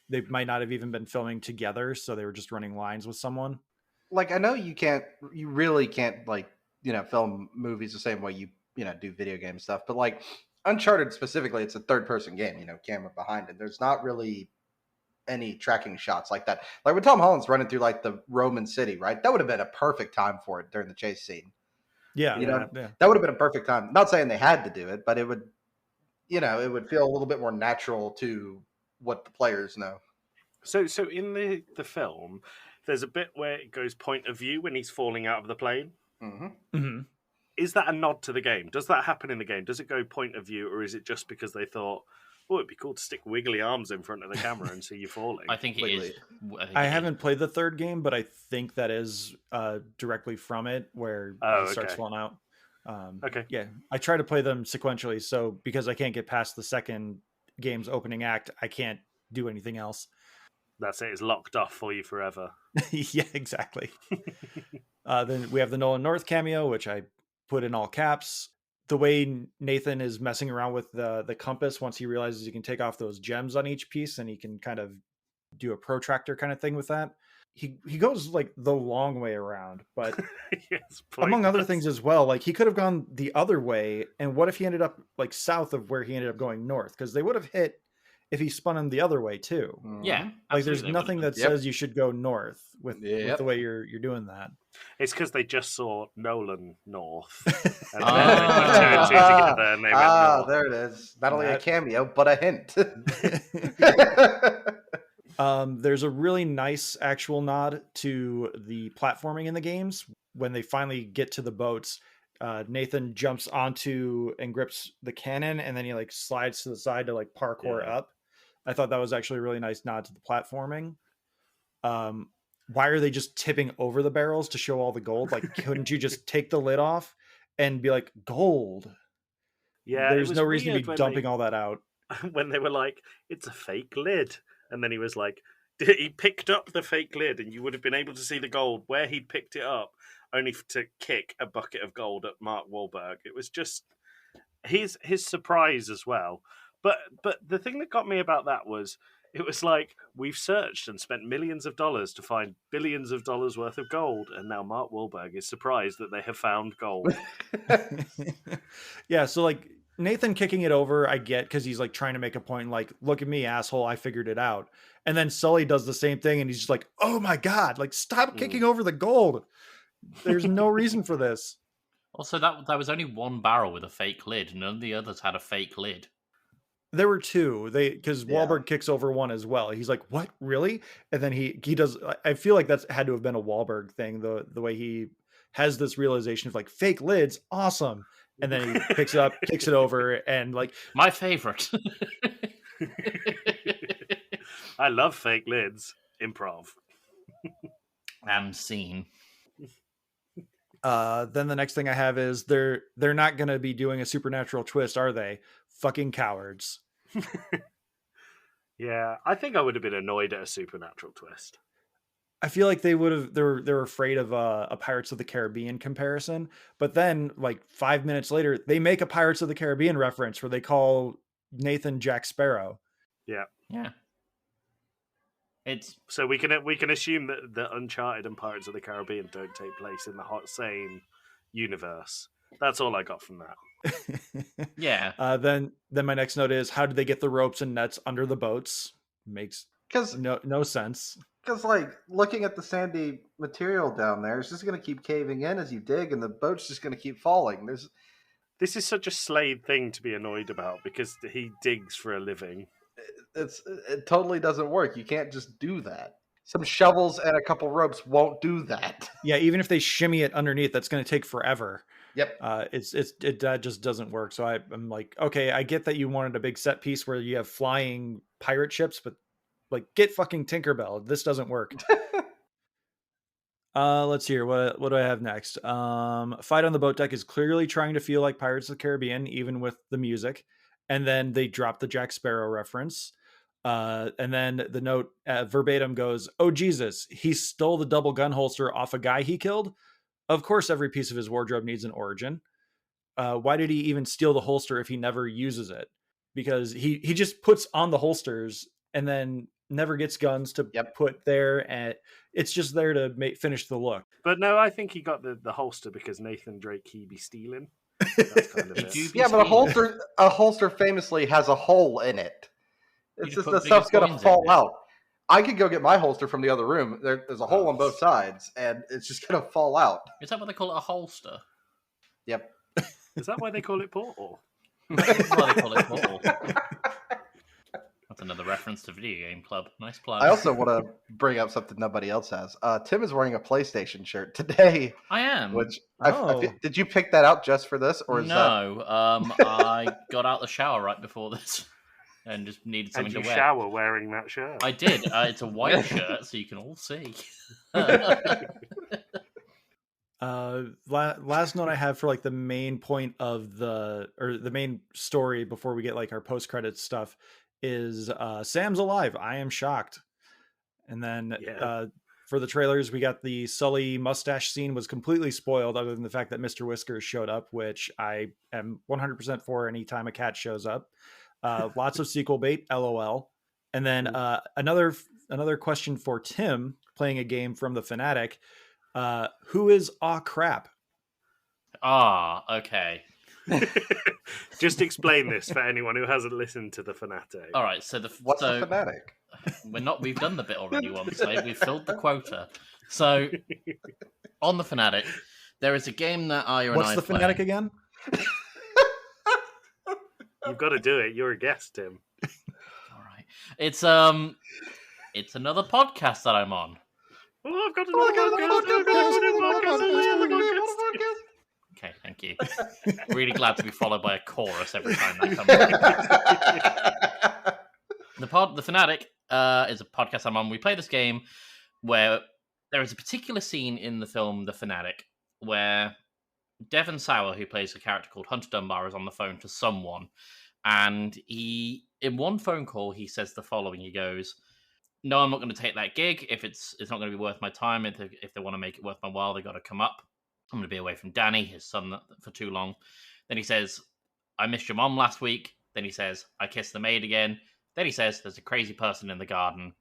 [SPEAKER 2] they might not have even been filming together, so they were just running lines with someone.
[SPEAKER 4] Like, I know you really can't like, film movies the same way you do video game stuff, but like Uncharted specifically, it's a third person game, camera behind it. There's not really any tracking shots like that. Like when Tom Holland's running through like the Roman city, right? That would have been a perfect time for it during the chase scene.
[SPEAKER 2] Yeah.
[SPEAKER 4] That would have been a perfect time. Not saying they had to do it, but it would, it would feel a little bit more natural to what the players know.
[SPEAKER 3] So in the film, there's a bit where it goes point of view when he's falling out of the plane.
[SPEAKER 4] Mm-hmm.
[SPEAKER 2] Mm-hmm.
[SPEAKER 3] Is that a nod to the game? Does that happen in the game? Does it go point of view, or is it just because they thought, oh, it'd be cool to stick wiggly arms in front of the camera and see you falling?
[SPEAKER 1] I think it is.
[SPEAKER 2] I haven't played the third game, but I think that is directly from it where he starts falling out.
[SPEAKER 3] Okay.
[SPEAKER 2] Yeah, I try to play them sequentially, so because I can't get past the second game's opening act, I can't do anything else.
[SPEAKER 3] That's it. It's locked off for you forever.
[SPEAKER 2] Yeah, exactly. Then we have the Nolan North cameo, which I put in all caps. The way Nathan is messing around with the compass once he realizes he can take off those gems on each piece, and he can kind of do a protractor kind of thing with that. He goes like the long way around, but
[SPEAKER 3] yes,
[SPEAKER 2] among other things as well, like he could have gone the other way. And what if he ended up like south of where he ended up going north? Because they would have hit if he spun him the other way too.
[SPEAKER 1] Yeah,
[SPEAKER 2] like there's nothing that says you should go north with the way you're doing that.
[SPEAKER 3] It's because they just saw Nolan North, and then they put 2 and 2 together, and they went north.
[SPEAKER 4] There it is. Not only a cameo, but a hint.
[SPEAKER 2] There's a really nice actual nod to the platforming in the games when they finally get to the boats. Nathan jumps onto and grips the cannon, and then he like slides to the side to like parkour up. I thought that was actually a really nice nod to the platforming. Why are they just tipping over the barrels to show all the gold? Like, couldn't you just take the lid off and be like, gold?
[SPEAKER 3] Yeah,
[SPEAKER 2] There's no reason to be dumping all that out.
[SPEAKER 3] When they were like, it's a fake lid. And then he was like, he picked up the fake lid and you would have been able to see the gold where he'd picked it up, only to kick a bucket of gold at Mark Wahlberg. It was just his surprise as well. But the thing that got me about that was, it was like, we've searched and spent millions of dollars to find billions of dollars worth of gold, and now Mark Wahlberg is surprised that they have found gold.
[SPEAKER 2] Yeah, so like Nathan kicking it over, I get, because he's like trying to make a point, like, look at me, asshole, I figured it out. And then Sully does the same thing, and he's just like, oh my god, like, stop kicking over the gold. There's no reason for this.
[SPEAKER 1] Also, that was only one barrel with a fake lid. None of the others had a fake lid.
[SPEAKER 2] There were two. Because Wahlberg kicks over one as well. He's like, "What, really?" And then he does. I feel like that's had to have been a Wahlberg thing. The way he has this realization of like fake lids, awesome. And then he picks it up, kicks it over, and like
[SPEAKER 1] my favorite.
[SPEAKER 3] I love fake lids. Improv.
[SPEAKER 1] And scene.
[SPEAKER 2] Then the next thing I have is they're not going to be doing a supernatural twist, are they? Fucking cowards.
[SPEAKER 3] Yeah, I think I would have been annoyed at a supernatural twist.
[SPEAKER 2] I feel like they would have. They're afraid of a Pirates of the Caribbean comparison, but then like 5 minutes later, they make a Pirates of the Caribbean reference where they call Nathan Jack Sparrow.
[SPEAKER 3] Yeah.
[SPEAKER 1] It's
[SPEAKER 3] so we can assume that Uncharted and Pirates of the Caribbean don't take place in the same universe. That's all I got from that.
[SPEAKER 1] Yeah.
[SPEAKER 2] Then my next note is, how did they get the ropes and nets under the boats? Makes no sense.
[SPEAKER 4] Because like looking at the sandy material down there, it's just going to keep caving in as you dig, and the boat's just going to keep falling.
[SPEAKER 3] This is such a Slade thing to be annoyed about because he digs for a living.
[SPEAKER 4] It totally doesn't work. You can't just do that. Some shovels and a couple ropes won't do that.
[SPEAKER 2] Yeah, even if they shimmy it underneath, that's going to take forever.
[SPEAKER 4] Yep.
[SPEAKER 2] That just doesn't work. So I'm like, okay, I get that you wanted a big set piece where you have flying pirate ships, but like, get fucking Tinkerbell. This doesn't work. Let's hear what do I have next. Fight on the boat deck is clearly trying to feel like Pirates of the Caribbean, even with the music. And then they drop the Jack Sparrow reference. And then the note verbatim goes, "Oh Jesus, he stole the double gun holster off a guy he killed. Of course, every piece of his wardrobe needs an origin. Why did he even steal the holster if he never uses it? Because he just puts on the holsters and then never gets guns to put there, and it's just there to finish the look."
[SPEAKER 3] But no, I think he got the holster because Nathan Drake he be stealing. That's kind of it.
[SPEAKER 4] Yeah, but a holster famously has a hole in it. It's just the stuff's gonna fall out. I could go get my holster from the other room. There's a hole on both sides, and it's just gonna fall out.
[SPEAKER 1] Is that what they call it, a holster?
[SPEAKER 4] Yep.
[SPEAKER 3] Is that why they call it portal?
[SPEAKER 1] That's why they call it portal. That's another reference to Video Game Club. Nice plug.
[SPEAKER 4] I also want to bring up something nobody else has. Tim is wearing a PlayStation shirt today.
[SPEAKER 1] I am.
[SPEAKER 4] Which did you pick that out just for this, or is
[SPEAKER 1] no? I got out the shower right before this and just needed something to wear.
[SPEAKER 3] Did you shower wearing that shirt?
[SPEAKER 1] I did. It's a white shirt, so you can all see.
[SPEAKER 2] Last note I have for like the main point of the main story before we get like our post credits stuff is Sam's alive. I am shocked. And then for the trailers, we got the Sully mustache scene was completely spoiled, other than the fact that Mr. Whiskers showed up, which I am 100% for anytime a cat shows up. Lots of sequel bait, LOL. And then another question for Tim, playing a game from the Fanatic. Who is Aw Crap?
[SPEAKER 1] Okay.
[SPEAKER 3] Just explain this for anyone who hasn't listened to the Fanatic.
[SPEAKER 1] All right,
[SPEAKER 4] what's the Fanatic?
[SPEAKER 1] We've done the bit already once, so we've filled the quota. So on the Fanatic, there is a game that Aya and
[SPEAKER 2] What's
[SPEAKER 1] I
[SPEAKER 2] the Fanatic
[SPEAKER 1] play.
[SPEAKER 2] again?
[SPEAKER 3] You've got to do it. You're a guest, Tim.
[SPEAKER 1] All right. It's another podcast that I'm on.
[SPEAKER 3] Oh, I've got another podcast.
[SPEAKER 1] Okay, thank Thank you. Really glad to be followed by a chorus every time that comes up. The Fanatic is a podcast I'm on. We play this game where there is a particular scene in the film The Fanatic where Devon Sauer, who plays a character called Hunter Dunbar, is on the phone to someone. And he, in one phone call, he says the following. He goes, "No, I'm not going to take that gig. If it's not going to be worth my time, if they want to make it worth my while, they got to come up. I'm going to be away from Danny, his son, for too long." Then he says, "I missed your mom last week." Then he says, "I kissed the maid again." Then he says, "There's a crazy person in the garden.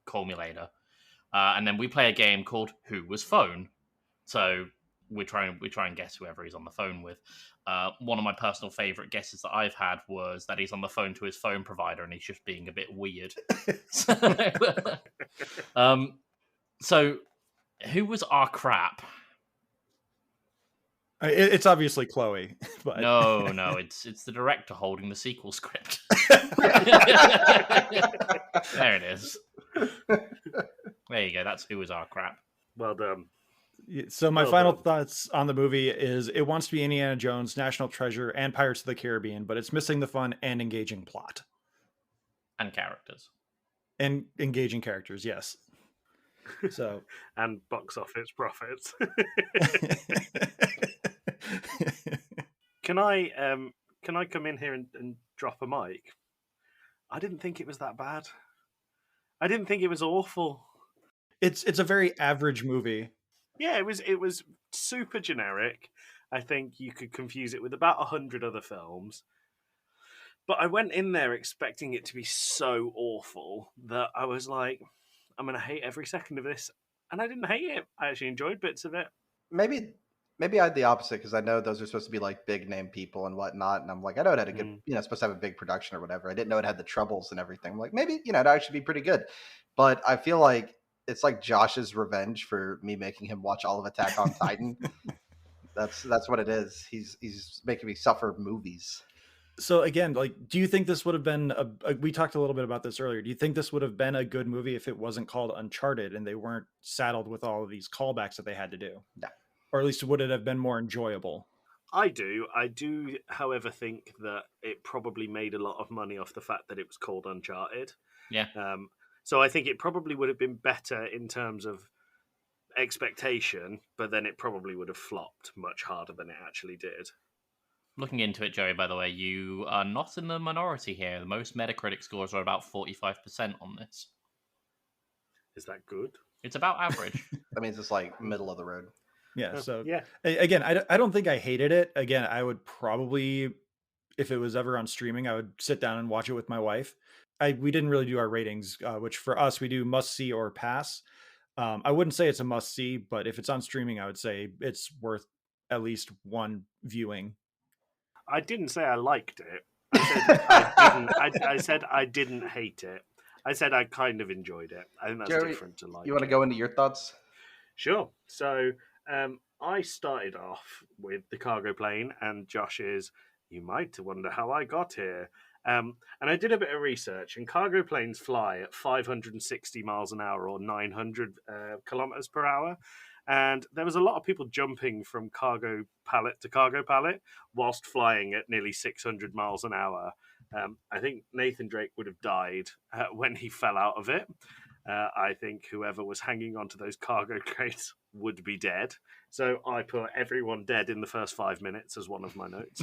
[SPEAKER 1] Call me later." And then we play a game called Who Was Phone? So we try and guess whoever he's on the phone with. One of my personal favorite guesses that I've had was that he's on the phone to his phone provider and he's just being a bit weird. So who was our crap?
[SPEAKER 2] It's obviously Chloe, but
[SPEAKER 1] No, it's the director holding the sequel script. There it is. There you go. That's who was our crap.
[SPEAKER 3] Well done.
[SPEAKER 2] So my
[SPEAKER 3] Well
[SPEAKER 2] final
[SPEAKER 3] done.
[SPEAKER 2] thoughts on the movie is it wants to be Indiana Jones, National Treasure, and Pirates of the Caribbean, but it's missing the fun and engaging plot.
[SPEAKER 1] And characters.
[SPEAKER 2] And engaging characters, yes. So
[SPEAKER 3] And box office profits. Can I come in here and drop a mic? I didn't think it was that bad. I didn't think it was awful.
[SPEAKER 2] It's a very average movie.
[SPEAKER 3] Yeah, it was super generic. I think you could confuse it with about 100 other films. But I went in there expecting it to be so awful that I was like, I'm going to hate every second of this. And I didn't hate it. I actually enjoyed bits of it.
[SPEAKER 4] Maybe I had the opposite because I know those are supposed to be like big name people and whatnot, and I'm like, I know it had a good, supposed to have a big production or whatever. I didn't know it had the troubles and everything. I'm like, maybe it actually be pretty good, but I feel like it's like Josh's revenge for me making him watch all of Attack on Titan. That's what it is. He's making me suffer movies.
[SPEAKER 2] So again, like, do you think this would have been we talked a little bit about this earlier. Do you think this would have been a good movie if it wasn't called Uncharted and they weren't saddled with all of these callbacks that they had to do?
[SPEAKER 4] No.
[SPEAKER 2] Or at least would it have been more enjoyable?
[SPEAKER 3] I do, however, think that it probably made a lot of money off the fact that it was called Uncharted.
[SPEAKER 1] Yeah.
[SPEAKER 3] So I think it probably would have been better in terms of expectation, but then it probably would have flopped much harder than it actually did.
[SPEAKER 1] Looking into it, Joey, by the way, you are not in the minority here. The most Metacritic scores are about 45% on this.
[SPEAKER 3] Is that good?
[SPEAKER 1] It's about average.
[SPEAKER 4] That means it's like middle of the road.
[SPEAKER 2] Yeah. So
[SPEAKER 3] yeah.
[SPEAKER 2] Again, I don't think I hated it. Again, I would probably, if it was ever on streaming, I would sit down and watch it with my wife. We didn't really do our ratings, which for us, we do must see or pass. I wouldn't say it's a must see, but if it's on streaming, I would say it's worth at least one viewing.
[SPEAKER 3] I didn't say I liked it. I said I didn't hate it. I said I kind of enjoyed it. I think that's
[SPEAKER 4] Jerry,
[SPEAKER 3] different to like.
[SPEAKER 4] You want to go into your thoughts?
[SPEAKER 3] Sure. So I started off with the cargo plane and Josh's, you might wonder how I got here. And I did a bit of research, and cargo planes fly at 560 miles an hour or 900 kilometers per hour. And there was a lot of people jumping from cargo pallet to cargo pallet whilst flying at nearly 600 miles an hour. I think Nathan Drake would have died when he fell out of it. I think whoever was hanging onto those cargo crates would be dead. So I put everyone dead in the first 5 minutes as one of my notes.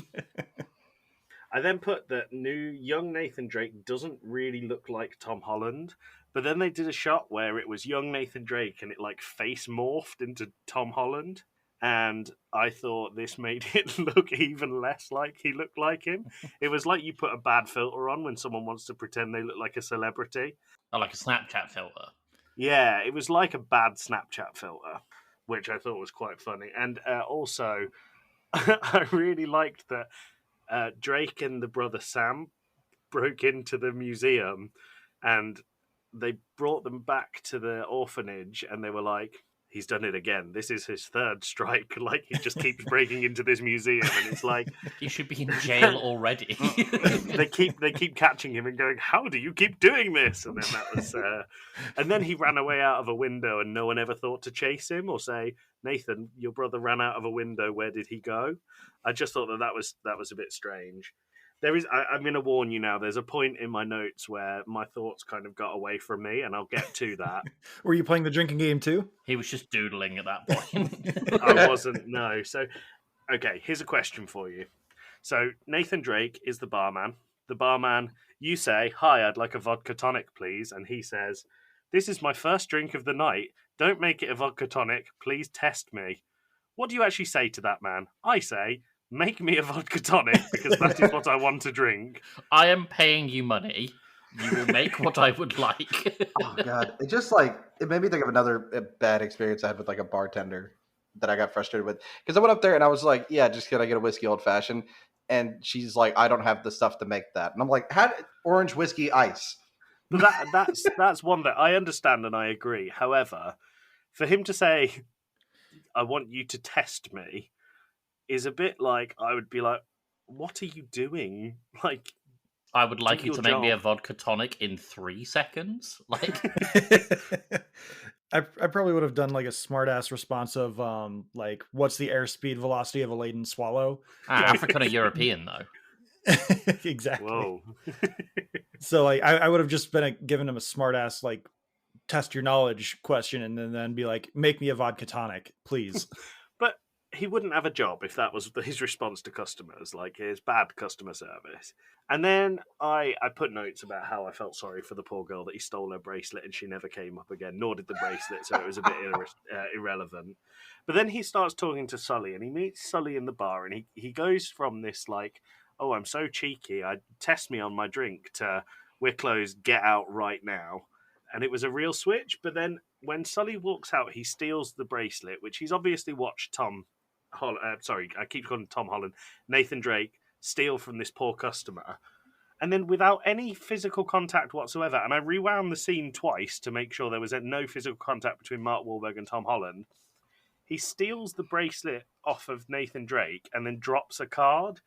[SPEAKER 3] I then put that young Nathan Drake doesn't really look like Tom Holland, but then they did a shot where it was young Nathan Drake and it like face morphed into Tom Holland. And I thought this made it look even less like he looked like him. It was like you put a bad filter on when someone wants to pretend they look like a celebrity.
[SPEAKER 1] Oh, like a Snapchat filter.
[SPEAKER 3] Yeah, it was like a bad Snapchat filter, which I thought was quite funny. And also, I really liked that Drake and the brother Sam broke into the museum and they brought them back to the orphanage and they were like, he's done it again. This is his third strike. Like, he just keeps breaking into this museum, and it's like
[SPEAKER 1] He should be in jail already.
[SPEAKER 3] they keep catching him and going, "How do you keep doing this?" And then that was, and then he ran away out of a window, and no one ever thought to chase him or say, "Nathan, your brother ran out of a window. Where did he go?" I just thought that was a bit strange. I'm going to warn you now. There's a point in my notes where my thoughts kind of got away from me, and I'll get to that.
[SPEAKER 2] Were you playing the drinking game too?
[SPEAKER 1] He was just doodling at that point.
[SPEAKER 3] I wasn't. No. So, okay. Here's a question for you. So Nathan Drake is the barman. The barman, you say, "Hi, I'd like a vodka tonic, please," and he says, "This is my first drink of the night. Don't make it a vodka tonic. Please test me." What do you actually say to that man? I say, "Make me a vodka tonic because that is what I want to drink."
[SPEAKER 1] I am paying you money. You will make what I would like.
[SPEAKER 4] Oh god, it just like it made me think of another bad experience I had with like a bartender that I got frustrated with because I went up there and I was like, "Yeah, just can I get a whiskey old fashioned?" And she's like, "I don't have the stuff to make that." And I'm like, "How orange whiskey ice?"
[SPEAKER 3] But that's one that I understand and I agree. However, for him to say, "I want you to test me," is a bit like I would be like, "What are you doing?" Like,
[SPEAKER 1] I would like
[SPEAKER 3] do
[SPEAKER 1] you
[SPEAKER 3] your
[SPEAKER 1] to make me a
[SPEAKER 3] job.
[SPEAKER 1] vodka tonic in 3 seconds. Like,
[SPEAKER 2] I probably would have done like a smart ass response of like, what's the airspeed velocity of a laden swallow?
[SPEAKER 1] African or European, though.
[SPEAKER 2] Exactly.
[SPEAKER 3] Whoa.
[SPEAKER 2] So like I would have just been given him a smart ass like test your knowledge question and then be like, make me a vodka tonic, please.
[SPEAKER 3] But he wouldn't have a job if that was his response to customers, like his bad customer service. And then I put notes about how I felt sorry for the poor girl that he stole her bracelet and she never came up again, nor did the bracelet, so it was a bit irrelevant. But then he starts talking to Sully, and he meets Sully in the bar, and he goes from this like, "Oh, I'm so cheeky, I test me on my drink," to "We're closed, get out right now." And it was a real switch. But then when Sully walks out, he steals the bracelet, which he's obviously watched I keep calling him Tom Holland, Nathan Drake, steal from this poor customer. And then without any physical contact whatsoever, and I rewound the scene twice to make sure there was no physical contact between Mark Wahlberg and Tom Holland, he steals the bracelet off of Nathan Drake and then drops a card.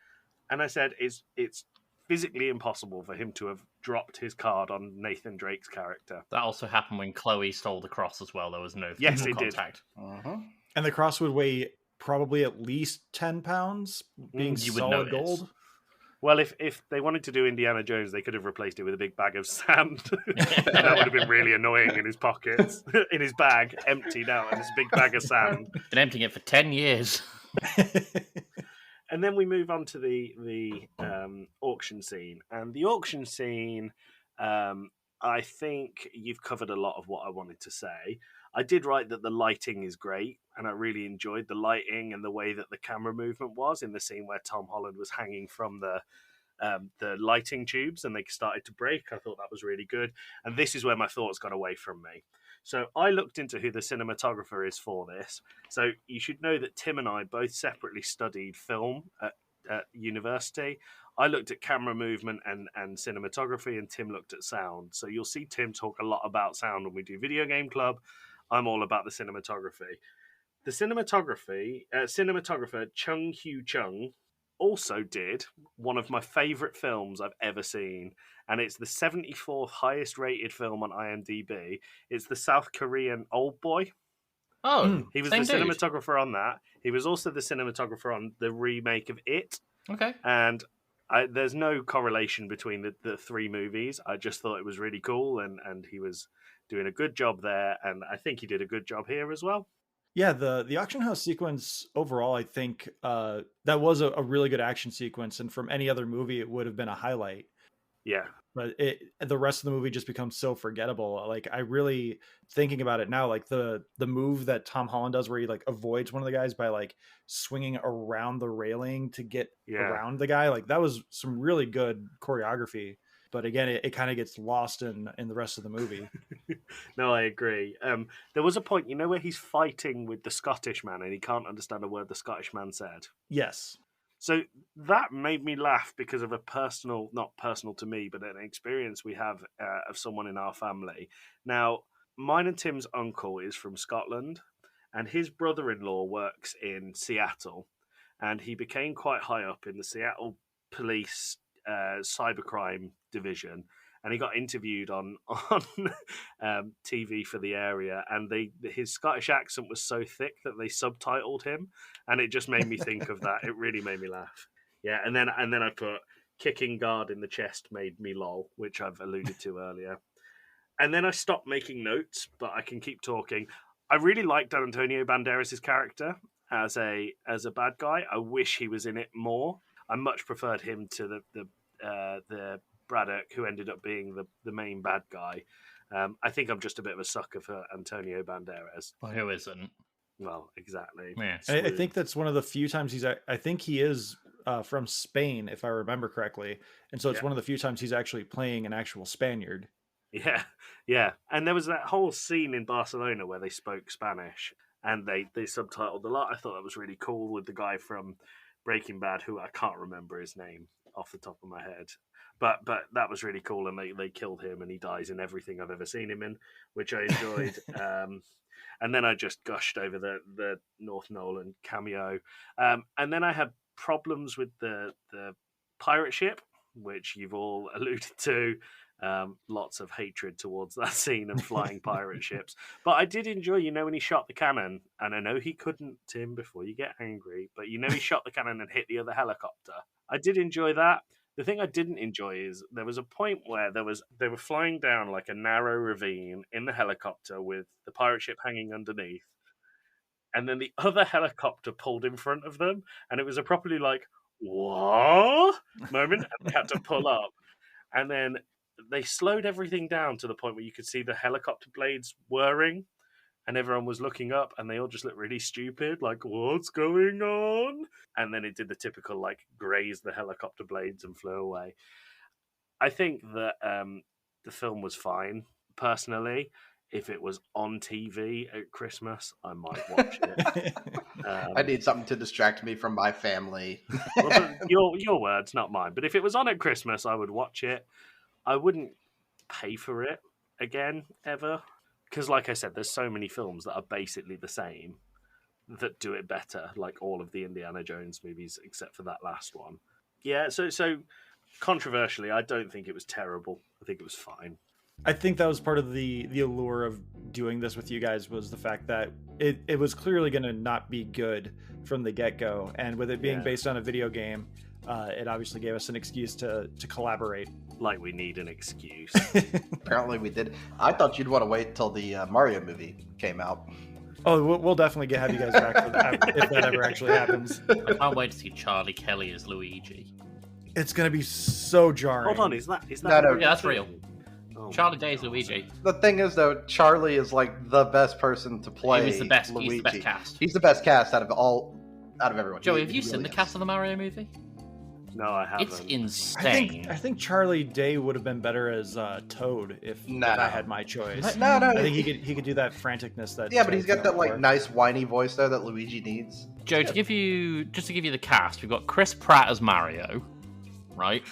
[SPEAKER 3] And I said, it's physically impossible for him to have dropped his card on Nathan Drake's character.
[SPEAKER 1] That also happened when Chloe stole the cross as well. There was no
[SPEAKER 3] Yes,
[SPEAKER 1] physical
[SPEAKER 3] it did.
[SPEAKER 1] contact.
[SPEAKER 2] And the cross would weigh probably at least 10 pounds, being
[SPEAKER 1] You would
[SPEAKER 2] solid
[SPEAKER 1] notice.
[SPEAKER 2] gold.
[SPEAKER 3] Well, if they wanted to do Indiana Jones, they could have replaced it with a big bag of sand. That would have been really annoying in his pockets, in his bag, emptied out, and this big bag of sand.
[SPEAKER 1] Been emptying it for 10 years.
[SPEAKER 3] And then we move on to the auction scene. And the auction scene, I think you've covered a lot of what I wanted to say. I did write that the lighting is great, and I really enjoyed the lighting and the way that the camera movement was in the scene where Tom Holland was hanging from the lighting tubes and they started to break. I thought that was really good. And this is where my thoughts got away from me. So I looked into who the cinematographer is for this. So you should know that Tim and I both separately studied film at university. I looked at camera movement and cinematography, and Tim looked at sound. So you'll see Tim talk a lot about sound when we do Video Game Club. I'm all about the cinematography. The cinematographer Chung Hugh Chung also did one of my favourite films I've ever seen, and it's the 74th highest rated film on IMDb. It's the South Korean Old Boy.
[SPEAKER 1] Oh,
[SPEAKER 3] He was
[SPEAKER 1] same
[SPEAKER 3] the
[SPEAKER 1] dude.
[SPEAKER 3] cinematographer on that. He was also the cinematographer on the remake of It.
[SPEAKER 1] Okay.
[SPEAKER 3] And there's no correlation between the three movies. I just thought it was really cool, and he was doing a good job there, and I think he did a good job here as well.
[SPEAKER 2] Yeah, the auction house sequence overall, I think that was a really good action sequence, and from any other movie, it would have been a highlight.
[SPEAKER 3] Yeah.
[SPEAKER 2] But the rest of the movie just becomes so forgettable. Like, I really, thinking about it now, like the move that Tom Holland does where he like avoids one of the guys by like swinging around the railing to get around the guy, like that was some really good choreography. But again, it kind of gets lost in the rest of the movie.
[SPEAKER 3] No, I agree. There was a point, where he's fighting with the Scottish man and he can't understand a word the Scottish man said.
[SPEAKER 2] Yes.
[SPEAKER 3] So that made me laugh because of not personal to me, but an experience we have of someone in our family. Now, mine and Tim's uncle is from Scotland, and his brother-in-law works in Seattle, and he became quite high up in the Seattle police cybercrime division, and he got interviewed on TV for the area, and his Scottish accent was so thick that they subtitled him, and it just made me think of that. It really made me laugh. Yeah, and then I put kicking guard in the chest made me lol, which I've alluded to earlier. And then I stopped making notes, but I can keep talking. I really liked Antonio Banderas' character as a bad guy. I wish he was in it more. I much preferred him to the Braddock, who ended up being the main bad guy. I think I'm just a bit of a sucker for Antonio Banderas.
[SPEAKER 1] Well, who isn't?
[SPEAKER 3] Well, exactly.
[SPEAKER 1] Yeah.
[SPEAKER 2] I think that's one of the few times I think he is from Spain, if I remember correctly. And so it's one of the few times he's actually playing an actual Spaniard.
[SPEAKER 3] Yeah. And there was that whole scene in Barcelona where they spoke Spanish and they subtitled a lot. I thought that was really cool with the guy from Breaking Bad, who I can't remember his name off the top of my head. But that was really cool, and they killed him, and he dies in everything I've ever seen him in, which I enjoyed. And then I just gushed over the North Nolan cameo. And then I had problems with the pirate ship, which you've all alluded to. Lots of hatred towards that scene and flying pirate ships. But I did enjoy, when he shot the cannon, and I know he couldn't, Tim, before you get angry, but he shot the cannon and hit the other helicopter. I did enjoy that. The thing I didn't enjoy is there was a point where they were flying down like a narrow ravine in the helicopter with the pirate ship hanging underneath. And then the other helicopter pulled in front of them, and it was a properly like, what? Moment, and they had to pull up. And then they slowed everything down to the point where you could see the helicopter blades whirring, and everyone was looking up, and they all just looked really stupid, like, what's going on? And then it did the typical, like, graze the helicopter blades and flew away. I think that the film was fine, personally. If it was on TV at Christmas, I might watch it.
[SPEAKER 4] I need something to distract me from my family.
[SPEAKER 3] Well, your words, not mine. But if it was on at Christmas, I would watch it. I wouldn't pay for it again, ever. Because, like I said, there's so many films that are basically the same that do it better, like all of the Indiana Jones movies, except for that last one. Yeah, so controversially, I don't think it was terrible. I think it was fine.
[SPEAKER 2] I think that was part of the allure of doing this with you guys, was the fact that it was clearly going to not be good from the get-go. And with it being based on a video game, it obviously gave us an excuse to collaborate.
[SPEAKER 3] Like we need an excuse.
[SPEAKER 4] Apparently we did. I thought you'd want to wait till the Mario movie came out.
[SPEAKER 2] Oh, we'll definitely have you guys back for that, if that ever actually happens.
[SPEAKER 1] I can't wait to see Charlie Kelly as Luigi.
[SPEAKER 2] It's going to be so jarring.
[SPEAKER 3] Hold on, is that
[SPEAKER 4] No,
[SPEAKER 3] real?
[SPEAKER 1] Yeah, that's real.
[SPEAKER 3] Oh,
[SPEAKER 1] Charlie Day is Luigi.
[SPEAKER 4] The thing is, though, Charlie is like the best person to play.
[SPEAKER 1] He was the best.
[SPEAKER 4] Luigi.
[SPEAKER 1] He's the best cast.
[SPEAKER 4] He's the best cast out of everyone.
[SPEAKER 1] Joey,
[SPEAKER 4] He
[SPEAKER 1] have you
[SPEAKER 4] really
[SPEAKER 1] seen the
[SPEAKER 4] is.
[SPEAKER 1] cast of the Mario movie?
[SPEAKER 3] No, I haven't.
[SPEAKER 1] It's insane.
[SPEAKER 2] I think Charlie Day would have been better as Toad if I had my choice.
[SPEAKER 4] No.
[SPEAKER 2] I think he could do that franticness that.
[SPEAKER 4] Yeah, but he's got
[SPEAKER 2] Toad's
[SPEAKER 4] that
[SPEAKER 2] known
[SPEAKER 4] like
[SPEAKER 2] for.
[SPEAKER 4] nice whiny voice though that Luigi needs.
[SPEAKER 1] Joe, to give you the cast, we've got Chris Pratt as Mario, right?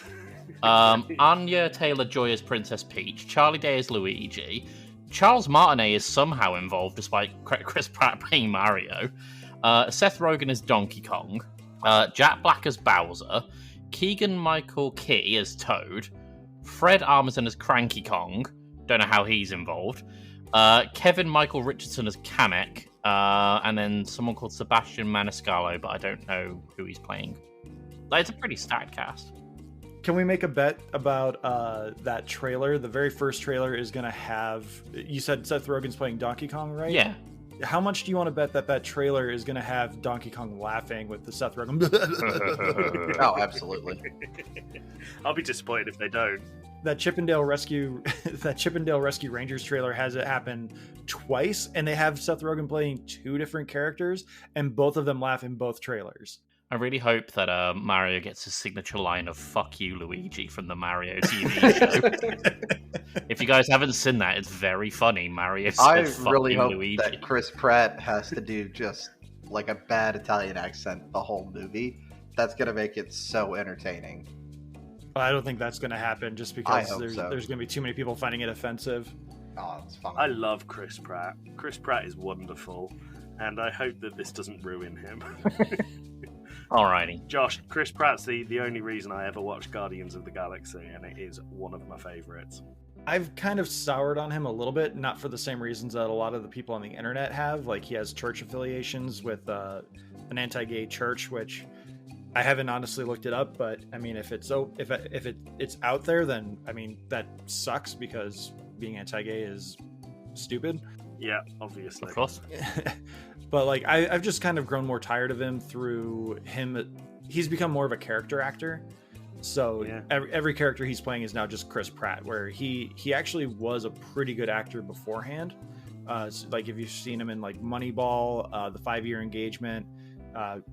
[SPEAKER 1] Anya Taylor-Joy as Princess Peach, Charlie Day as Luigi, Charles Martinet is somehow involved despite Chris Pratt playing Mario, Seth Rogen as Donkey Kong, Jack Black as Bowser, Keegan-Michael Key as Toad, Fred Armisen as Cranky Kong, don't know how he's involved, Kevin Michael Richardson as Kamek, and then someone called Sebastian Maniscalco, but I don't know who he's playing. Like, it's a pretty stacked cast.
[SPEAKER 2] Can we make a bet about that trailer? The very first trailer is going to have. You said Seth Rogen's playing Donkey Kong, right?
[SPEAKER 1] Yeah.
[SPEAKER 2] How much do you want to bet that trailer is going to have Donkey Kong laughing with the Seth Rogen?
[SPEAKER 4] Oh, absolutely.
[SPEAKER 3] I'll be disappointed if they don't.
[SPEAKER 2] That Chippendale Rescue Rangers trailer has it happen twice, and they have Seth Rogen playing two different characters, and both of them laugh in both trailers.
[SPEAKER 1] I really hope that Mario gets his signature line of "Fuck you, Luigi" from the Mario TV show. If you guys haven't seen that, it's very funny. Mario says,
[SPEAKER 4] I
[SPEAKER 1] "Fuck
[SPEAKER 4] really
[SPEAKER 1] you,
[SPEAKER 4] hope
[SPEAKER 1] Luigi."
[SPEAKER 4] that Chris Pratt has to do just like a bad Italian accent the whole movie. That's gonna make it so entertaining.
[SPEAKER 2] I don't think that's going to happen, just
[SPEAKER 4] I
[SPEAKER 2] because
[SPEAKER 4] hope
[SPEAKER 2] there's
[SPEAKER 4] so.
[SPEAKER 2] going to be too many people finding it offensive.
[SPEAKER 4] Oh, it's fine.
[SPEAKER 3] I love Chris Pratt. Chris Pratt is wonderful, and I hope that this doesn't ruin him.
[SPEAKER 1] Alrighty.
[SPEAKER 3] Josh, Chris Pratt's the only reason I ever watched Guardians of the Galaxy, and it is one of my favourites.
[SPEAKER 2] I've kind of soured on him a little bit, not for the same reasons that a lot of the people on the internet have. Like, he has church affiliations with an anti-gay church, which I haven't honestly looked it up. But I mean, if it's out there, then I mean that sucks, because being anti-gay is stupid.
[SPEAKER 3] Yeah, obviously.
[SPEAKER 1] Of course.
[SPEAKER 2] But like, I've just kind of grown more tired of him through him. He's become more of a character actor. So
[SPEAKER 3] Yeah.
[SPEAKER 2] every character he's playing is now just Chris Pratt, where he actually was a pretty good actor beforehand. So, like, if you've seen him in like Moneyball, the 5-Year Engagement,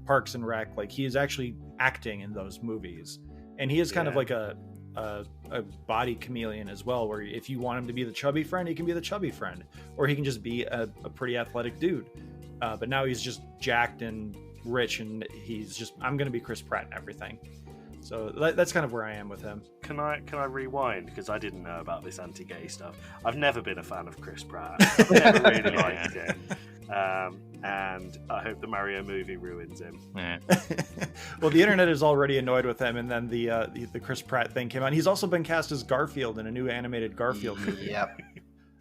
[SPEAKER 2] Parks and Rec, like he is actually acting in those movies, and he is kind of like a body chameleon as well, where if you want him to be the chubby friend, he can be the chubby friend, or he can just be a pretty athletic dude. But now he's just jacked and rich, and he's just, I'm going to be Chris Pratt and everything. So that's kind of where I am with him.
[SPEAKER 3] Can I rewind, because I didn't know about this anti-gay stuff. I've never been a fan of Chris Pratt. I've never really liked him. And I hope the Mario movie ruins him.
[SPEAKER 1] Yeah.
[SPEAKER 2] Well, the internet is already annoyed with him, and then the Chris Pratt thing came out. He's also been cast as Garfield in a new animated Garfield movie.
[SPEAKER 4] Yep.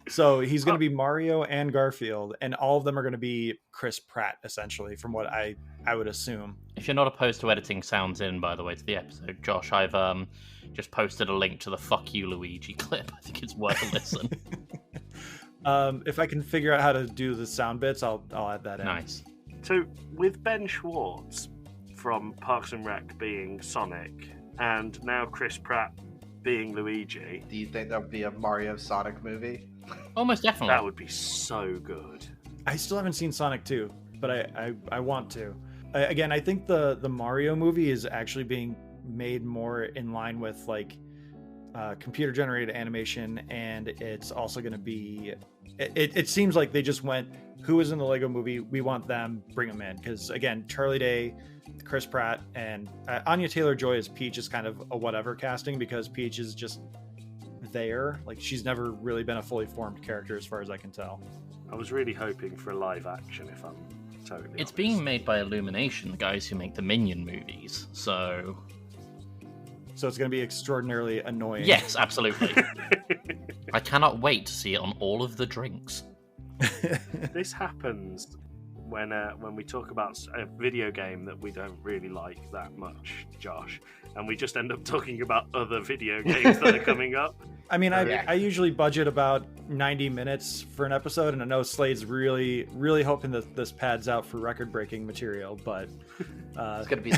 [SPEAKER 2] So he's going to be Mario and Garfield, and all of them are going to be Chris Pratt, essentially, from what I would assume.
[SPEAKER 1] If you're not opposed to editing sounds in, by the way, to the episode, Josh, I've just posted a link to the "Fuck You, Luigi" clip. I think it's worth a listen.
[SPEAKER 2] If I can figure out how to do the sound bits, I'll add that in.
[SPEAKER 1] Nice.
[SPEAKER 3] So, with Ben Schwartz from Parks and Rec being Sonic, and now Chris Pratt being Luigi,
[SPEAKER 4] Do you think there'll be a Mario Sonic movie?
[SPEAKER 1] Almost definitely.
[SPEAKER 3] that would be so good.
[SPEAKER 2] I still haven't seen Sonic 2, but I want to. Again, I think the Mario movie is actually being made more in line with like computer generated animation, and it's also going to be. It seems like they just went, who is in the Lego movie? We want them, bring them in. Because again, Charlie Day, Chris Pratt, and Anya Taylor-Joy as Peach is kind of a whatever casting, because Peach is just there. Like, she's never really been a fully formed character as far as I can tell.
[SPEAKER 3] I was really hoping for a live action, if I'm totally
[SPEAKER 1] It's
[SPEAKER 3] honest.
[SPEAKER 1] being made by Illumination, the guys who make the Minion movies. So
[SPEAKER 2] So it's going to be extraordinarily annoying.
[SPEAKER 1] yes, absolutely. I cannot wait to see it on all of the drinks.
[SPEAKER 3] This happens when we talk about a video game that we don't really like that much, Josh, and we just end up talking about other video games that are coming up.
[SPEAKER 2] I mean,
[SPEAKER 4] Yeah.
[SPEAKER 2] I usually budget about 90 minutes for an episode, and I know Slade's really, really hoping that this pads out for record-breaking material, but
[SPEAKER 4] It's gonna be.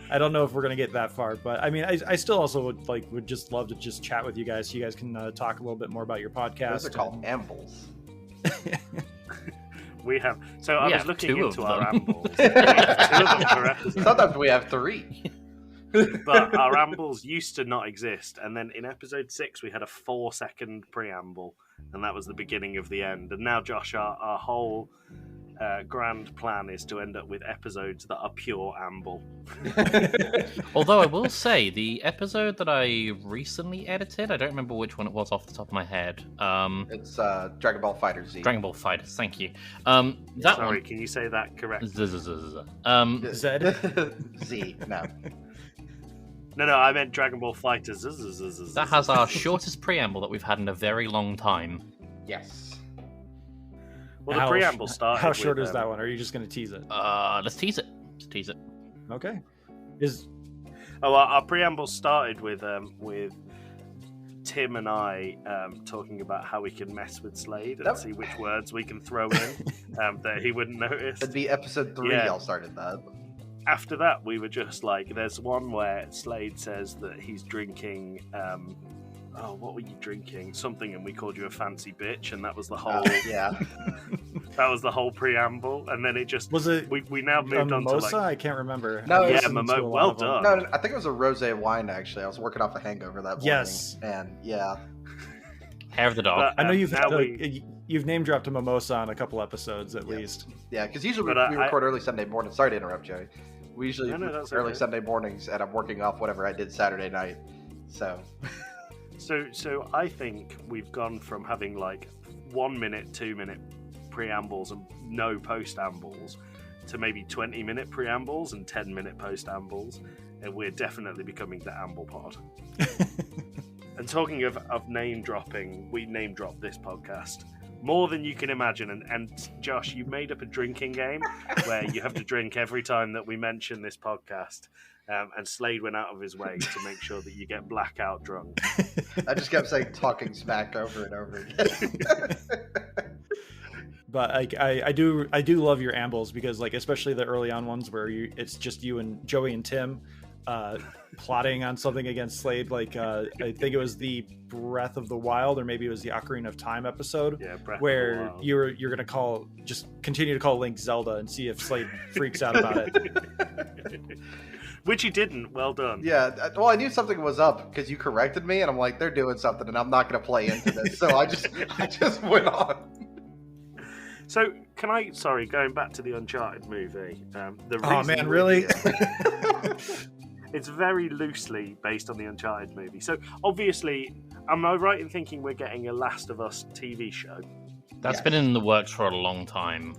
[SPEAKER 2] I don't know if we're gonna get that far. But I mean, I still also would just love to just chat with you guys, so you guys can talk a little bit more about your podcast.
[SPEAKER 4] Those are called ambles.
[SPEAKER 3] We have I
[SPEAKER 1] We
[SPEAKER 3] was
[SPEAKER 1] have
[SPEAKER 3] looking
[SPEAKER 1] 2 of
[SPEAKER 3] into our
[SPEAKER 1] them.
[SPEAKER 3] ambles. We have 2 of them per episode.
[SPEAKER 4] Sometimes we have 3.
[SPEAKER 3] But our ambles used to not exist, and then in episode 6 we had a 4-second preamble, and that was the beginning of the end. And now, Josh, our whole grand plan is to end up with episodes that are pure amble.
[SPEAKER 1] Although I will say, the episode that I recently edited, I don't remember which one it was off the top of my head.
[SPEAKER 4] It's Dragon Ball Fighter Z.
[SPEAKER 1] Dragon Ball Fighters, thank you. That
[SPEAKER 3] Sorry,
[SPEAKER 1] one.
[SPEAKER 3] can you say that correctly?
[SPEAKER 2] Zed?
[SPEAKER 4] Z. No.
[SPEAKER 3] No, I meant Dragon Ball Fighters.
[SPEAKER 1] That has our shortest preamble that we've had in a very long time.
[SPEAKER 4] Yes.
[SPEAKER 3] Well, the preamble started.
[SPEAKER 2] How short
[SPEAKER 3] with,
[SPEAKER 2] is that one? Or are you just gonna tease it?
[SPEAKER 1] Let's tease it. Let's tease it.
[SPEAKER 2] Okay. Is
[SPEAKER 3] Oh, our preamble started with Tim and I talking about how we can mess with Slade and
[SPEAKER 4] That-
[SPEAKER 3] see which words we can throw in that he wouldn't notice.
[SPEAKER 4] It'd be episode 3
[SPEAKER 3] Yeah.
[SPEAKER 4] y'all started that.
[SPEAKER 3] After that, we were just like, there's one where Slade says that he's drinking. What were you drinking? Something, and we called you a fancy bitch, and that was the whole.
[SPEAKER 4] Yeah.
[SPEAKER 3] That was the whole preamble, and then it just
[SPEAKER 2] was it
[SPEAKER 3] we now
[SPEAKER 2] a
[SPEAKER 3] moved on to
[SPEAKER 2] mimosa?
[SPEAKER 3] like
[SPEAKER 2] I can't remember.
[SPEAKER 4] No,
[SPEAKER 2] I've
[SPEAKER 4] yeah,
[SPEAKER 2] listened to
[SPEAKER 3] mimo-
[SPEAKER 2] a lot
[SPEAKER 3] well
[SPEAKER 2] of them.
[SPEAKER 3] done.
[SPEAKER 4] No, I think it was a rosé wine, actually. I was working off a hangover that morning.
[SPEAKER 2] Yes.
[SPEAKER 4] And yeah.
[SPEAKER 1] Hair of the dog.
[SPEAKER 3] But,
[SPEAKER 2] I know you've
[SPEAKER 3] now
[SPEAKER 2] you've name dropped a mimosa on a couple episodes at least.
[SPEAKER 4] Yeah, because usually
[SPEAKER 3] But,
[SPEAKER 4] we record early Sunday morning. Sorry to interrupt, Joey. We usually
[SPEAKER 3] No,
[SPEAKER 4] record
[SPEAKER 3] that's
[SPEAKER 4] early
[SPEAKER 3] okay.
[SPEAKER 4] Sunday mornings, and I'm working off whatever I did Saturday night. So,
[SPEAKER 3] So I think we've gone from having like 1 minute, 2 minute preambles and no post-ambles to maybe 20-minute preambles and 10-minute post-ambles, and we're definitely becoming the amble pod. And talking of name dropping, we name dropped this podcast more than you can imagine. And Josh, you made up a drinking game where you have to drink every time that we mention this podcast. And Slade went out of his way to make sure that you get blackout drunk.
[SPEAKER 4] I just kept saying talking smack over and over again.
[SPEAKER 2] But I do love your ambles, because like especially the early on ones where it's just you and Joey and Tim plotting on something against Slade. Like I think it was the Breath of the Wild, or maybe it was the Ocarina of Time episode, where you're gonna continue to call Link Zelda and see if Slade freaks out about it.
[SPEAKER 3] Which you didn't. Well done.
[SPEAKER 4] Yeah. Well, I knew something was up because you corrected me, and I'm like, they're doing something, and I'm not going to play into this. So I just went on.
[SPEAKER 3] So going back to the Uncharted movie.
[SPEAKER 2] Oh man, really?
[SPEAKER 3] It's very loosely based on the Uncharted movie. So obviously, am I right in thinking we're getting a Last of Us TV show?
[SPEAKER 1] That's been in the works for a long time.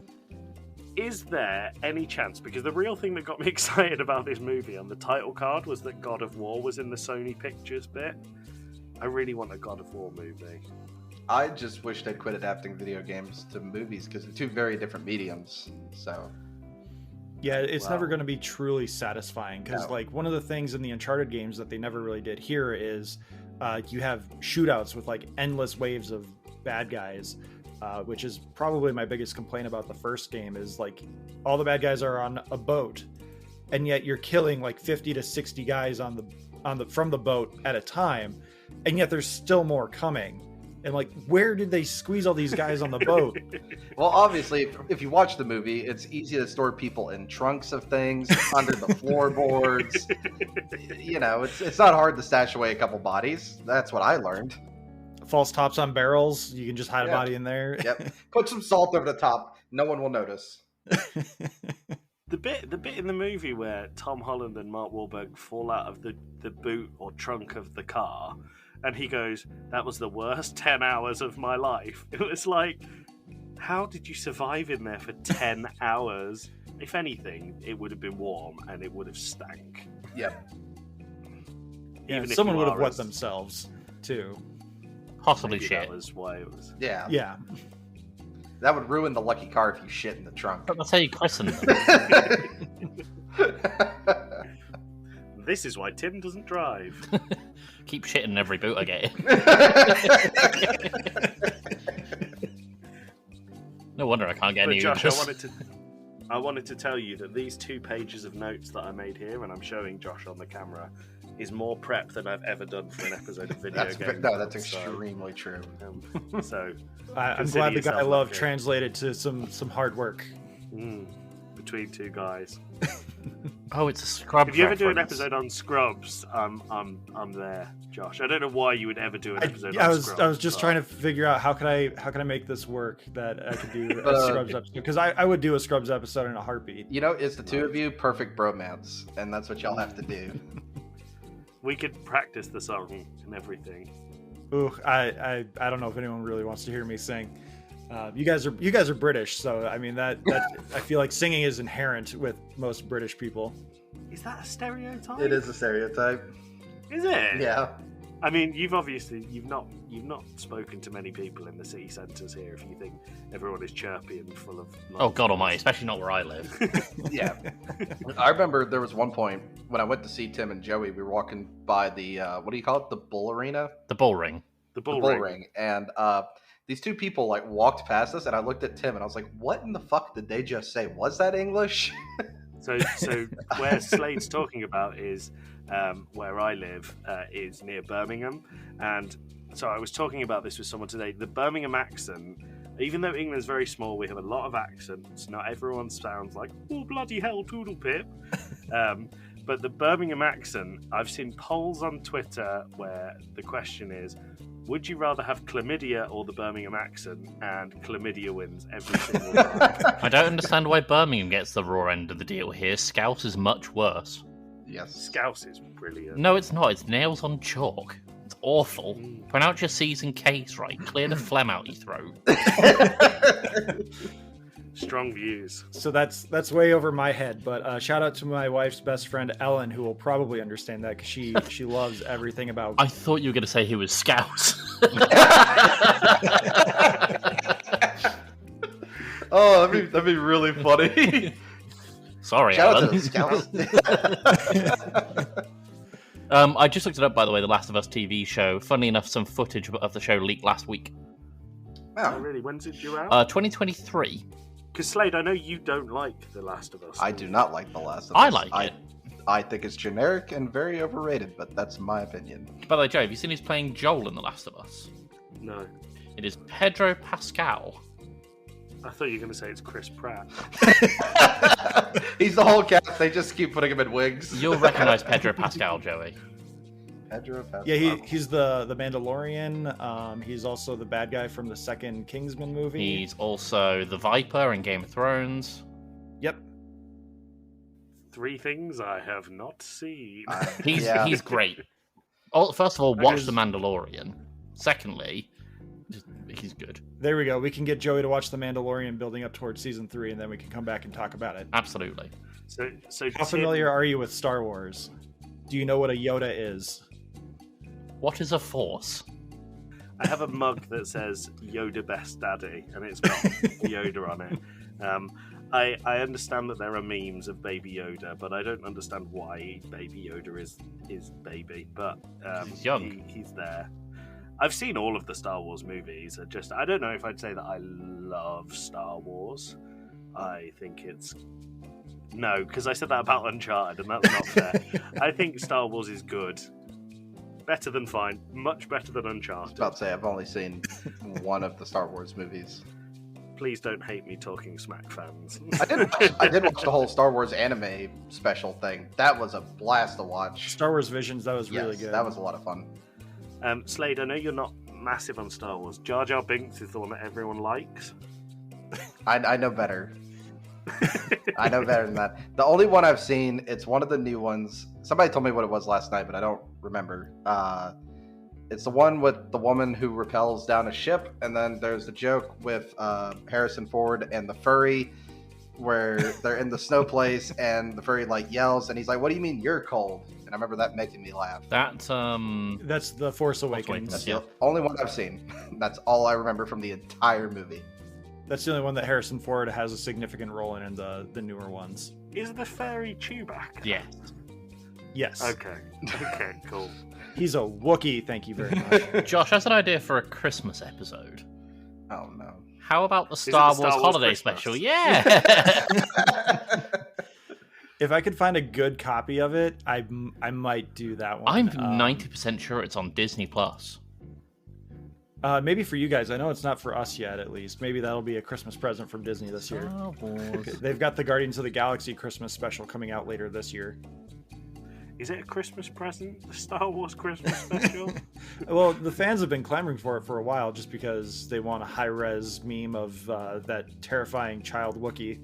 [SPEAKER 3] Is there any chance, because the real thing that got me excited about this movie on the title card was that God of War was in the Sony Pictures bit. I really want a God of War movie.
[SPEAKER 4] I just wish they'd quit adapting video games to movies, because they're two very different mediums. So
[SPEAKER 2] yeah, it's never going to be truly satisfying, because like one of the things in the Uncharted games that they never really did here is you have shootouts with like endless waves of bad guys. Which is probably my biggest complaint about the first game, is like all the bad guys are on a boat, and yet you're killing like 50 to 60 guys from the boat at a time, and yet there's still more coming. And like, where did they squeeze all these guys on the boat?
[SPEAKER 4] Well, obviously, if you watch the movie, it's easy to store people in trunks of things, under the floorboards. You know, it's not hard to stash away a couple bodies. That's what I learned.
[SPEAKER 2] False tops on barrels, you can just hide a body in there.
[SPEAKER 4] Yep. Put some salt over the top. No one will notice.
[SPEAKER 3] The bit in the movie where Tom Holland and Mark Wahlberg fall out of the boot or trunk of the car, and he goes, "That was the worst 10 hours of my life." It was like, how did you survive in there for 10 hours? If anything, it would have been warm and it would have stank.
[SPEAKER 4] Yep.
[SPEAKER 2] Yeah, someone would have wet themselves too.
[SPEAKER 1] Possibly shit.
[SPEAKER 3] That was why it was.
[SPEAKER 4] Yeah.
[SPEAKER 2] Yeah.
[SPEAKER 4] That would ruin the lucky car if you shit in the trunk.
[SPEAKER 1] But that's how you christen them.
[SPEAKER 3] This is why Tim doesn't drive.
[SPEAKER 1] Keep shitting in every boot I get in. No wonder I can't get any.
[SPEAKER 3] Josh, I wanted to tell you that these 2 pages of notes that I made here, and I'm showing Josh on the camera, is more prep than I've ever done for an episode of video game.
[SPEAKER 4] No, that's extremely true.
[SPEAKER 3] So
[SPEAKER 2] I'm glad the guy I love translated to some hard work.
[SPEAKER 3] Between 2 guys.
[SPEAKER 1] Oh, it's a Scrubs.
[SPEAKER 3] If you ever do an
[SPEAKER 1] reference.
[SPEAKER 3] episode on Scrubs, I'm there, Josh. I don't know why you would ever do an episode on Scrubs.
[SPEAKER 2] I was just trying to figure out how can I make this work, that I could do a Scrubs episode, because I would do a Scrubs episode in a heartbeat.
[SPEAKER 4] You know, it's the 2 of you, perfect bromance, and that's what y'all have to do.
[SPEAKER 3] We could practice the song and everything.
[SPEAKER 2] Ooh, I don't know if anyone really wants to hear me sing. You guys are British, so I mean that I feel like singing is inherent with most British people.
[SPEAKER 3] Is that a stereotype?
[SPEAKER 4] It is a stereotype.
[SPEAKER 3] Is it?
[SPEAKER 4] Yeah.
[SPEAKER 3] I mean, you've not spoken to many people in the city centres here. If you think everyone is chirpy and full of
[SPEAKER 1] oh God Almighty, especially not where I live.
[SPEAKER 4] Yeah. I remember there was one point when I went to see Tim and Joey. We were walking by the what do you call it? The bull arena.
[SPEAKER 1] The bull ring.
[SPEAKER 3] The bull ring.
[SPEAKER 4] And these 2 people like walked past us, and I looked at Tim and I was like, "What in the fuck did they just say? Was that English?"
[SPEAKER 3] So where Slade's talking about is where I live is near Birmingham, and so I was talking about this with someone today. The Birmingham accent, even though England's very small, we have a lot of accents. Not everyone sounds like, "Oh bloody hell, Toodle Pip." But the Birmingham accent, I've seen polls on Twitter where the question is, would you rather have chlamydia or the Birmingham accent? And chlamydia wins every single time.
[SPEAKER 1] I don't understand why Birmingham gets the raw end of the deal here. Scouse is much worse.
[SPEAKER 4] Yes.
[SPEAKER 3] Scouse is brilliant.
[SPEAKER 1] No, it's not. It's nails on chalk. It's awful. Pronounce your C's and K's right. Clear the phlegm out your throat.
[SPEAKER 3] Strong views.
[SPEAKER 2] So that's way over my head, but shout out to my wife's best friend Ellen, who will probably understand that because she loves everything about.
[SPEAKER 1] I thought you were going to say he was Scouse.
[SPEAKER 4] Oh, that'd be really funny.
[SPEAKER 1] Sorry,
[SPEAKER 4] Shout out
[SPEAKER 1] Alan.
[SPEAKER 4] to the Scouts.
[SPEAKER 1] I just looked it up, by the way, the Last of Us TV show. Funnily enough, some footage of the show leaked last week.
[SPEAKER 3] Oh,
[SPEAKER 4] Wow.
[SPEAKER 3] really? When's it due out?
[SPEAKER 1] 2023.
[SPEAKER 3] Because Slade, I know you don't like The Last of Us.
[SPEAKER 4] I do not like The Last of Us.
[SPEAKER 1] I like it.
[SPEAKER 4] I think it's generic and very overrated, but that's my opinion.
[SPEAKER 1] By the way, Joe, have you seen who's playing Joel in The Last of Us?
[SPEAKER 3] No.
[SPEAKER 1] It is Pedro Pascal.
[SPEAKER 3] I thought you were going to say it's Chris Pratt.
[SPEAKER 4] He's the whole cast. They just keep putting him in wigs.
[SPEAKER 1] You'll recognize Pedro Pascal, Joey.
[SPEAKER 4] Pedro Pascal.
[SPEAKER 2] Yeah, he's the Mandalorian. He's also the bad guy from the second Kingsman movie.
[SPEAKER 1] He's also the Viper in Game of Thrones.
[SPEAKER 2] Yep.
[SPEAKER 3] 3 things I have not seen.
[SPEAKER 1] He's great. First of all, watch
[SPEAKER 2] is-
[SPEAKER 1] The Mandalorian. Secondly, he's good.
[SPEAKER 2] There we go. We can get Joey to watch The Mandalorian building up towards season 3, and then we can come back and talk about it.
[SPEAKER 1] Absolutely.
[SPEAKER 3] So
[SPEAKER 2] How familiar are you with Star Wars? Do you know what a Yoda is?
[SPEAKER 1] What is a force?
[SPEAKER 3] I have a mug that says Yoda Best Daddy, and it's got Yoda on it. I understand that there are memes of Baby Yoda, but I don't understand why Baby Yoda is baby. But
[SPEAKER 1] He's young.
[SPEAKER 3] He's there. I've seen all of the Star Wars movies. I don't know if I'd say that I love Star Wars. I think it's... No, because I said that about Uncharted, and that's not fair. I think Star Wars is good. Better than fine. Much better than
[SPEAKER 4] I was
[SPEAKER 3] Uncharted.
[SPEAKER 4] about to say, I've only seen one of the Star Wars movies.
[SPEAKER 3] Please don't hate me talking Smack fans.
[SPEAKER 4] I did watch the whole Star Wars anime special thing. That was a blast to watch.
[SPEAKER 2] Star Wars Visions, that was really
[SPEAKER 4] Yes,
[SPEAKER 2] good.
[SPEAKER 4] that was a lot of fun.
[SPEAKER 3] Slade, I know you're not massive on Star Wars. Jar Jar Binks is the one that everyone likes.
[SPEAKER 4] I know better. I know better than that. The only one I've seen, it's one of the new ones. Somebody told me what it was last night, but I don't remember. It's the one with the woman who rappels down a ship, and then there's the joke with Harrison Ford and the furry, where they're in the snow place, and the furry like yells, and he's like, "What do you mean you're cold?" And I remember that making me laugh.
[SPEAKER 1] That's
[SPEAKER 2] That's The Force Awakens.
[SPEAKER 1] That's
[SPEAKER 4] That's the only one I've seen. That's all I remember from the entire movie.
[SPEAKER 2] That's the only one that Harrison Ford has a significant role in the newer ones.
[SPEAKER 3] Is the fairy Chewbacca?
[SPEAKER 1] yeah.
[SPEAKER 2] Yes.
[SPEAKER 3] Okay, cool.
[SPEAKER 2] He's a Wookiee, thank you very much.
[SPEAKER 1] Josh has an idea for a Christmas episode.
[SPEAKER 4] Oh no.
[SPEAKER 1] How about the
[SPEAKER 3] it
[SPEAKER 1] Star
[SPEAKER 3] the
[SPEAKER 1] Wars
[SPEAKER 3] Star Wars
[SPEAKER 1] holiday
[SPEAKER 3] Christmas?
[SPEAKER 1] special? Yeah.
[SPEAKER 2] If I could find a good copy of it, I might do that one.
[SPEAKER 1] I'm 90% sure it's on Disney Plus.
[SPEAKER 2] Maybe for you guys. I know it's not for us yet, at least. Maybe that'll be a Christmas present from Disney this year.
[SPEAKER 1] Star Wars.
[SPEAKER 2] They've got the Guardians of the Galaxy Christmas special coming out later this year.
[SPEAKER 3] Is it a Christmas present? The Star Wars Christmas special?
[SPEAKER 2] Well, the fans have been clamoring for it for a while just because they want a high-res meme of that terrifying child Wookiee.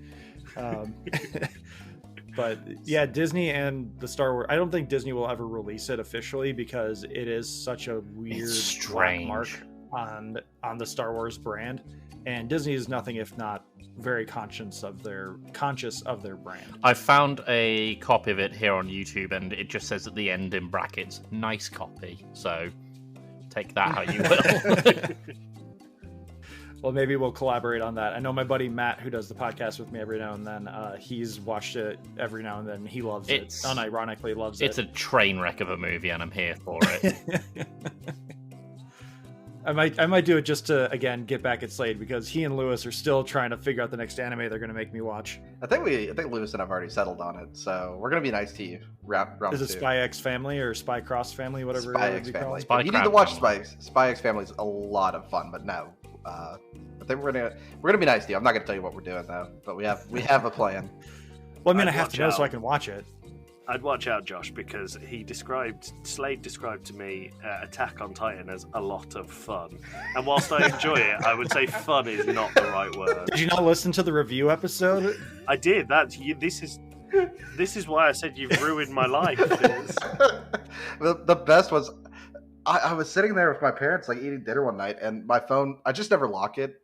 [SPEAKER 2] But yeah, Disney and the Star Wars... I don't think Disney will ever release it officially because it is such a weird black mark on the Star Wars brand. And Disney is nothing if not very conscious of their brand.
[SPEAKER 1] I found a copy of it here on YouTube, and it just says at the end in brackets, "Nice copy." So take that how you will.
[SPEAKER 2] Well, maybe we'll collaborate on that. I know my buddy Matt, who does the podcast with me every now and then, he's watched it every now and then. He loves it. Unironically loves it.
[SPEAKER 1] It's a train wreck of a movie, and I'm here for it.
[SPEAKER 2] I might do it just to, again, get back at Slade, because he and Lewis are still trying to figure out the next anime they're going to make me watch.
[SPEAKER 4] I think Lewis and I've already settled on it, so we're gonna be nice to you. Round
[SPEAKER 2] Is it
[SPEAKER 4] two.
[SPEAKER 2] Spy X Family or Spy Cross Family, whatever
[SPEAKER 4] Spy
[SPEAKER 2] it
[SPEAKER 4] X
[SPEAKER 2] would be called?
[SPEAKER 4] Family.
[SPEAKER 1] Spy
[SPEAKER 4] You need to
[SPEAKER 1] Crab
[SPEAKER 4] watch
[SPEAKER 1] Family.
[SPEAKER 4] Spy X Family is a lot of fun, but no. I think we're gonna be nice to you. I'm not gonna tell you what we're doing though, but we have a plan.
[SPEAKER 2] Well, I mean, I
[SPEAKER 3] I'd
[SPEAKER 2] have
[SPEAKER 3] watch
[SPEAKER 2] to know so
[SPEAKER 3] out.
[SPEAKER 2] I can watch it.
[SPEAKER 3] I'd watch out, Josh, because Slade described to me Attack on Titan as a lot of fun. And whilst I enjoy it, I would say fun is not the right word.
[SPEAKER 2] Did you not listen to the review episode?
[SPEAKER 3] I did. This is why I said you've ruined my life.
[SPEAKER 4] The best was I was sitting there with my parents, like eating dinner one night, and my phone, I just never lock it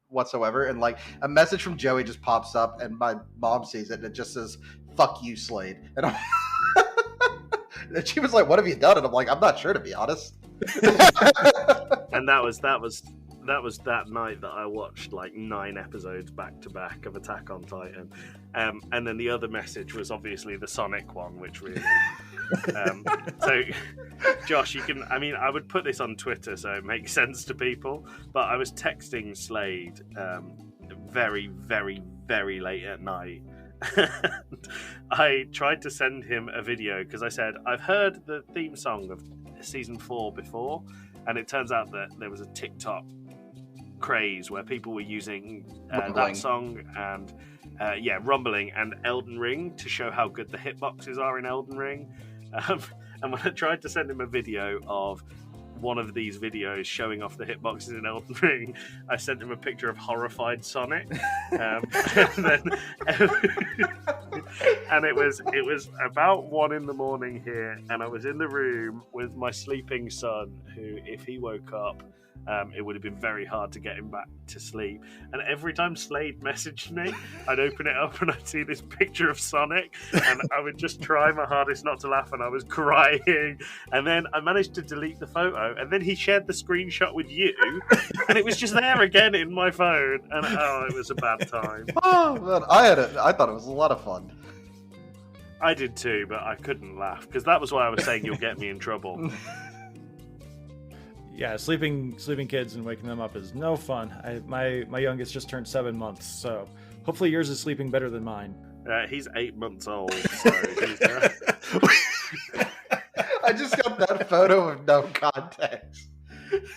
[SPEAKER 4] whatsoever. And like a message from Joey just pops up, and my mom sees it, and it just says, "Fuck you, Slade." And, and she was like, "What have you done?" And I'm like, "I'm not sure, to be honest."
[SPEAKER 3] And that was that night that I watched like 9 episodes back to back of Attack on Titan, and then the other message was obviously the Sonic one, which really. So, Josh, I would put this on Twitter so it makes sense to people. But I was texting Slade very, very, very late at night. And I tried to send him a video because I said I've heard the theme song of season 4 before, and it turns out that there was a TikTok craze where people were using that song and Rumbling and Elden Ring to show how good the hitboxes are in Elden Ring. And when I tried to send him a video of one of these videos showing off the hitboxes in Elden Ring, I sent him a picture of horrified Sonic, and it was about 1 a.m. here, and I was in the room with my sleeping son, who, if he woke up, it would have been very hard to get him back to sleep. And every time Slade messaged me, I'd open it up and I'd see this picture of Sonic, and I would just try my hardest not to laugh, and I was crying. And then I managed to delete the photo, and then he shared the screenshot with you, and it was just there again in my phone. And it was a bad time.
[SPEAKER 4] Oh man, I thought it was a lot of fun.
[SPEAKER 3] I did too, but I couldn't laugh because that was why I was saying you'll get me in trouble.
[SPEAKER 2] Yeah, sleeping kids and waking them up is no fun. My youngest just turned 7 months, so hopefully yours is sleeping better than mine.
[SPEAKER 3] He's 8 months old, so he's
[SPEAKER 4] I just got that photo with no context.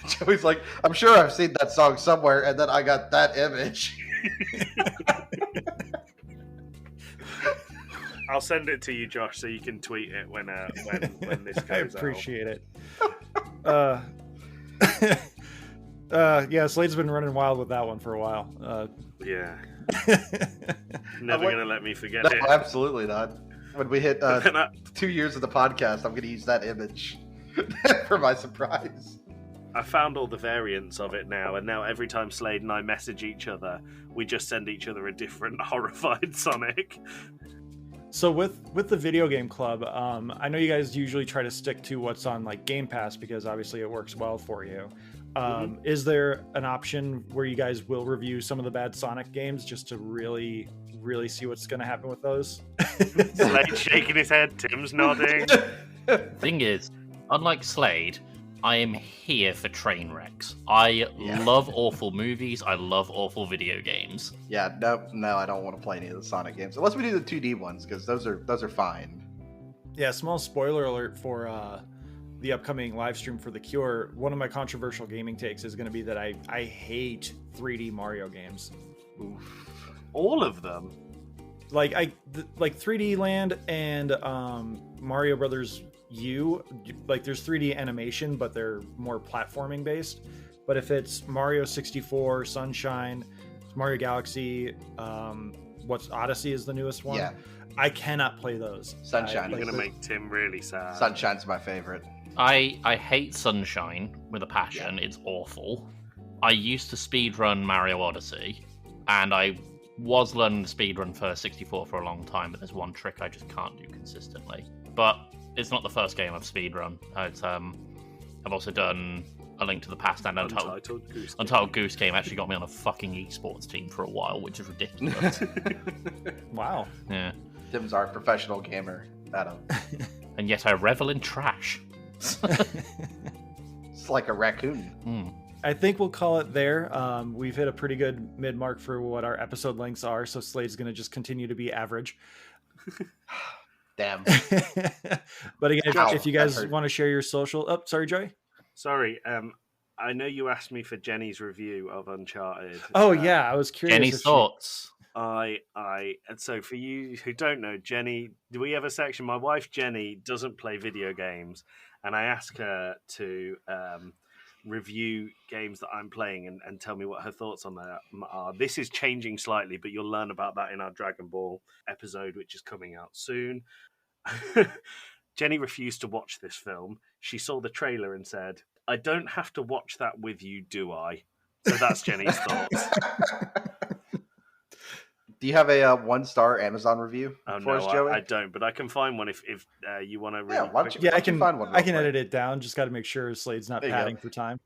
[SPEAKER 4] Joey's like, "I'm sure I've seen that song somewhere," and then I got that image.
[SPEAKER 3] I'll send it to you, Josh, so you can tweet it when this goes out.
[SPEAKER 2] I appreciate it. Yeah, Slade's been running wild with that one for a while.
[SPEAKER 3] Yeah. Never going to let me forget it.
[SPEAKER 4] Absolutely not. When we hit 2 years of the podcast, I'm going to use that image for my surprise.
[SPEAKER 3] I found all the variants of it now, and now every time Slade and I message each other, we just send each other a different horrified Sonic.
[SPEAKER 2] So with the video game club, I know you guys usually try to stick to what's on like Game Pass because obviously it works well for you. Is there an option where you guys will review some of the bad Sonic games just to really, really see what's going to happen with those?
[SPEAKER 3] Slade shaking his head, Tim's nodding.
[SPEAKER 1] Thing is, unlike Slade, I am here for train wrecks. I love awful movies. I love awful video games.
[SPEAKER 4] Yeah, no, I don't want to play any of the Sonic games unless we do the 2D ones because those are fine.
[SPEAKER 2] Yeah, small spoiler alert for the upcoming live stream for The Cure. One of my controversial gaming takes is going to be that I hate 3D Mario games.
[SPEAKER 3] Oof. All of them.
[SPEAKER 2] Like 3D Land and Mario Brothers U, like there's 3D animation, but they're more platforming based. But if it's Mario 64, Sunshine, Mario Galaxy, what's Odyssey is the newest one.
[SPEAKER 4] Yeah.
[SPEAKER 2] I cannot play those.
[SPEAKER 4] Sunshine.
[SPEAKER 3] You're going to make Tim really sad.
[SPEAKER 4] Sunshine's my favorite.
[SPEAKER 1] I hate Sunshine with a passion. Yeah. It's awful. I used to speedrun Mario Odyssey, and I was learning the speedrun for 64 for a long time, but there's one trick I just can't do consistently. But it's not the first game I've speedrun. I've also done A Link to the Past and Untitled Goose Game actually got me on a fucking esports team for a while, which is ridiculous.
[SPEAKER 2] Wow.
[SPEAKER 1] Yeah.
[SPEAKER 4] Tim's our professional gamer, Adam.
[SPEAKER 1] And yet I revel in trash.
[SPEAKER 4] It's like a raccoon.
[SPEAKER 2] I think we'll call it there. We've hit a pretty good mid-mark for what our episode lengths are, so Slade's going to just continue to be average.
[SPEAKER 4] Damn.
[SPEAKER 2] But again, if you guys want to share your social... Oh, sorry, Joey?
[SPEAKER 3] Sorry, I know you asked me for Jenny's review of Uncharted.
[SPEAKER 2] Oh, yeah, I was curious.
[SPEAKER 1] Jenny's thoughts.
[SPEAKER 3] And so for you who don't know, Jenny, do we have a section? My wife, Jenny, doesn't play video games, and I ask her to review games that I'm playing and tell me what her thoughts on that are. This is changing slightly, but you'll learn about that in our Dragon Ball episode, which is coming out soon. Jenny refused to watch this film. She saw the trailer and said, "I don't have to watch that with you, do I?" So that's Jenny's thoughts.
[SPEAKER 4] Do you have a 1-star Amazon review
[SPEAKER 3] Oh
[SPEAKER 4] for us,
[SPEAKER 3] no,
[SPEAKER 4] Joey?
[SPEAKER 3] I don't, but I can find one if you want to. Really
[SPEAKER 4] Yeah, why don't
[SPEAKER 3] quick-
[SPEAKER 4] you-
[SPEAKER 2] Yeah, I can
[SPEAKER 4] find one
[SPEAKER 2] I
[SPEAKER 4] real
[SPEAKER 2] can
[SPEAKER 4] quick.
[SPEAKER 2] edit it down. Just got to make sure Slade's not
[SPEAKER 4] There you go.
[SPEAKER 2] padding for time.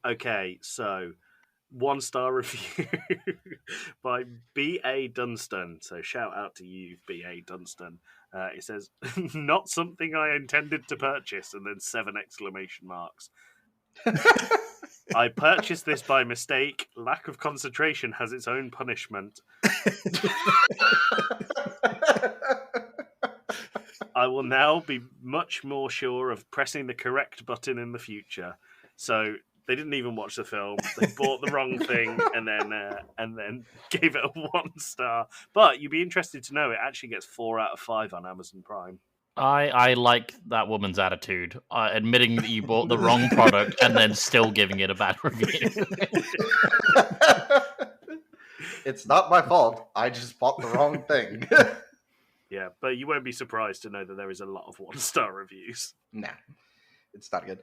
[SPEAKER 3] Okay, so 1-star review by B.A. Dunstan. So shout out to you, B.A. Dunstan. It says, "Not something I intended to purchase," and then 7 exclamation marks. "I purchased this by mistake. Lack of concentration has its own punishment. I will now be much more sure of pressing the correct button in the future." So they didn't even watch the film. They bought the wrong thing and then gave it a 1 star. But you'd be interested to know it actually gets 4 out of 5 on Amazon Prime.
[SPEAKER 1] I like that woman's attitude, admitting that you bought the wrong product and then still giving it a bad review.
[SPEAKER 4] It's not my fault. I just bought the wrong thing.
[SPEAKER 3] Yeah, but you won't be surprised to know that there is a lot of 1-star reviews.
[SPEAKER 4] Nah, it's not good.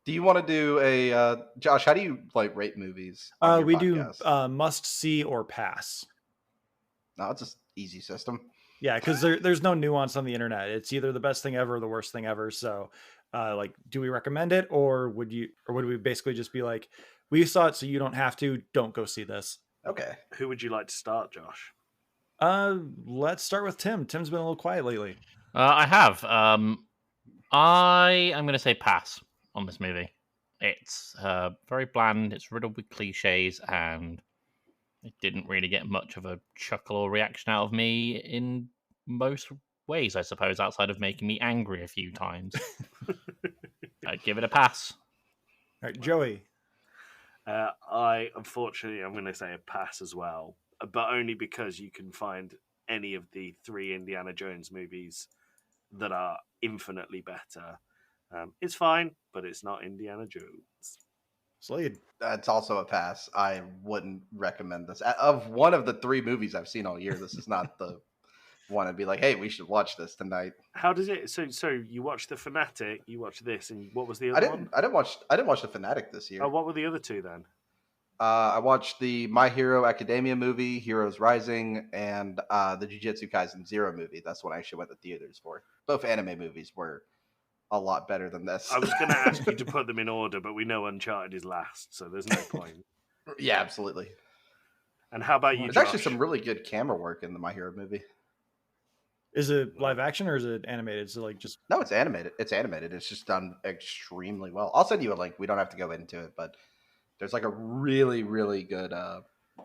[SPEAKER 4] Do you want to do a Josh? How do you rate movies? on your
[SPEAKER 2] We
[SPEAKER 4] podcast?
[SPEAKER 2] do must see or pass.
[SPEAKER 4] No, it's just easy system.
[SPEAKER 2] Yeah, because there's no nuance on the internet. It's either the best thing ever or the worst thing ever. So, do we recommend it, or would we basically just be like, we saw it, so you don't have to. Don't go see this.
[SPEAKER 4] Okay.
[SPEAKER 3] Who would you like to start, Josh?
[SPEAKER 2] Let's start with Tim. Tim's been a little quiet lately.
[SPEAKER 1] I have. I am going to say pass on this movie. It's very bland. It's riddled with cliches, and it didn't really get much of a chuckle or reaction out of me in most ways, I suppose, outside of making me angry a few times. I'd give it a pass.
[SPEAKER 2] All right, Joey.
[SPEAKER 3] Unfortunately, I'm going to say a pass as well, but only because you can find any of the 3 Indiana Jones movies that are infinitely better. It's fine, but it's not Indiana Jones.
[SPEAKER 2] Slade.
[SPEAKER 4] That's also a pass. I wouldn't recommend this. Of one of the 3 movies I've seen all year, this is not the one I'd be like, hey, we should watch this tonight.
[SPEAKER 3] How does it? So you watched The Fanatic, you watched this, and what was the other one?
[SPEAKER 4] I didn't watch The Fanatic this year.
[SPEAKER 3] Oh, what were the other 2 then?
[SPEAKER 4] I watched the My Hero Academia movie, Heroes Rising, and the Jujutsu Kaisen Zero movie. That's what I actually went to theaters for. Both anime movies were a lot better than this.
[SPEAKER 3] I was going to ask you to put them in order, but we know Uncharted is last, so there's no point.
[SPEAKER 4] Yeah, absolutely.
[SPEAKER 3] And how about you,
[SPEAKER 4] There's
[SPEAKER 3] Josh?
[SPEAKER 4] actually some really good camera work in the My Hero movie.
[SPEAKER 2] Is it live action or is it animated? So just
[SPEAKER 4] No, it's animated. It's animated. It's just done extremely well. I'll send you a link. We don't have to go into it, but there's a really, really good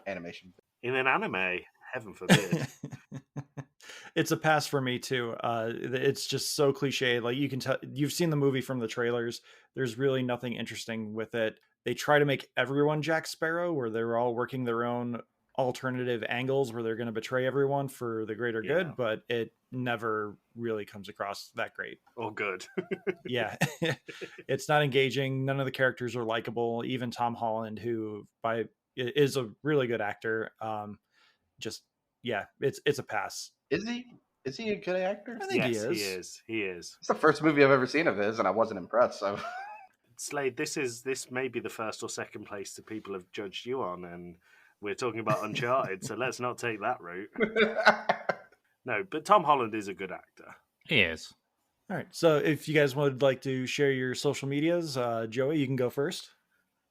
[SPEAKER 4] animation.
[SPEAKER 3] In an anime, heaven forbid.
[SPEAKER 2] It's a pass for me too. It's just so cliche. Like you can tell, you've seen the movie from the trailers. There's really nothing interesting with it. They try to make everyone Jack Sparrow, where they're all working their own alternative angles where they're going to betray everyone for the greater good, but it never really comes across that great.
[SPEAKER 3] Oh, good.
[SPEAKER 2] Yeah. It's not engaging. None of the characters are likable. Even Tom Holland, who is a really good actor. It's a pass.
[SPEAKER 4] Is he a good actor?
[SPEAKER 2] I think
[SPEAKER 3] yes,
[SPEAKER 2] he is.
[SPEAKER 3] He is.
[SPEAKER 4] It's the first movie I've ever seen of his, and I wasn't impressed. So,
[SPEAKER 3] Slade, this may be the first or second place that people have judged you on, and we're talking about Uncharted, so let's not take that route. No, but Tom Holland is a good actor.
[SPEAKER 1] He is.
[SPEAKER 2] All right. So if you guys would like to share your social medias, Joey, you can go first.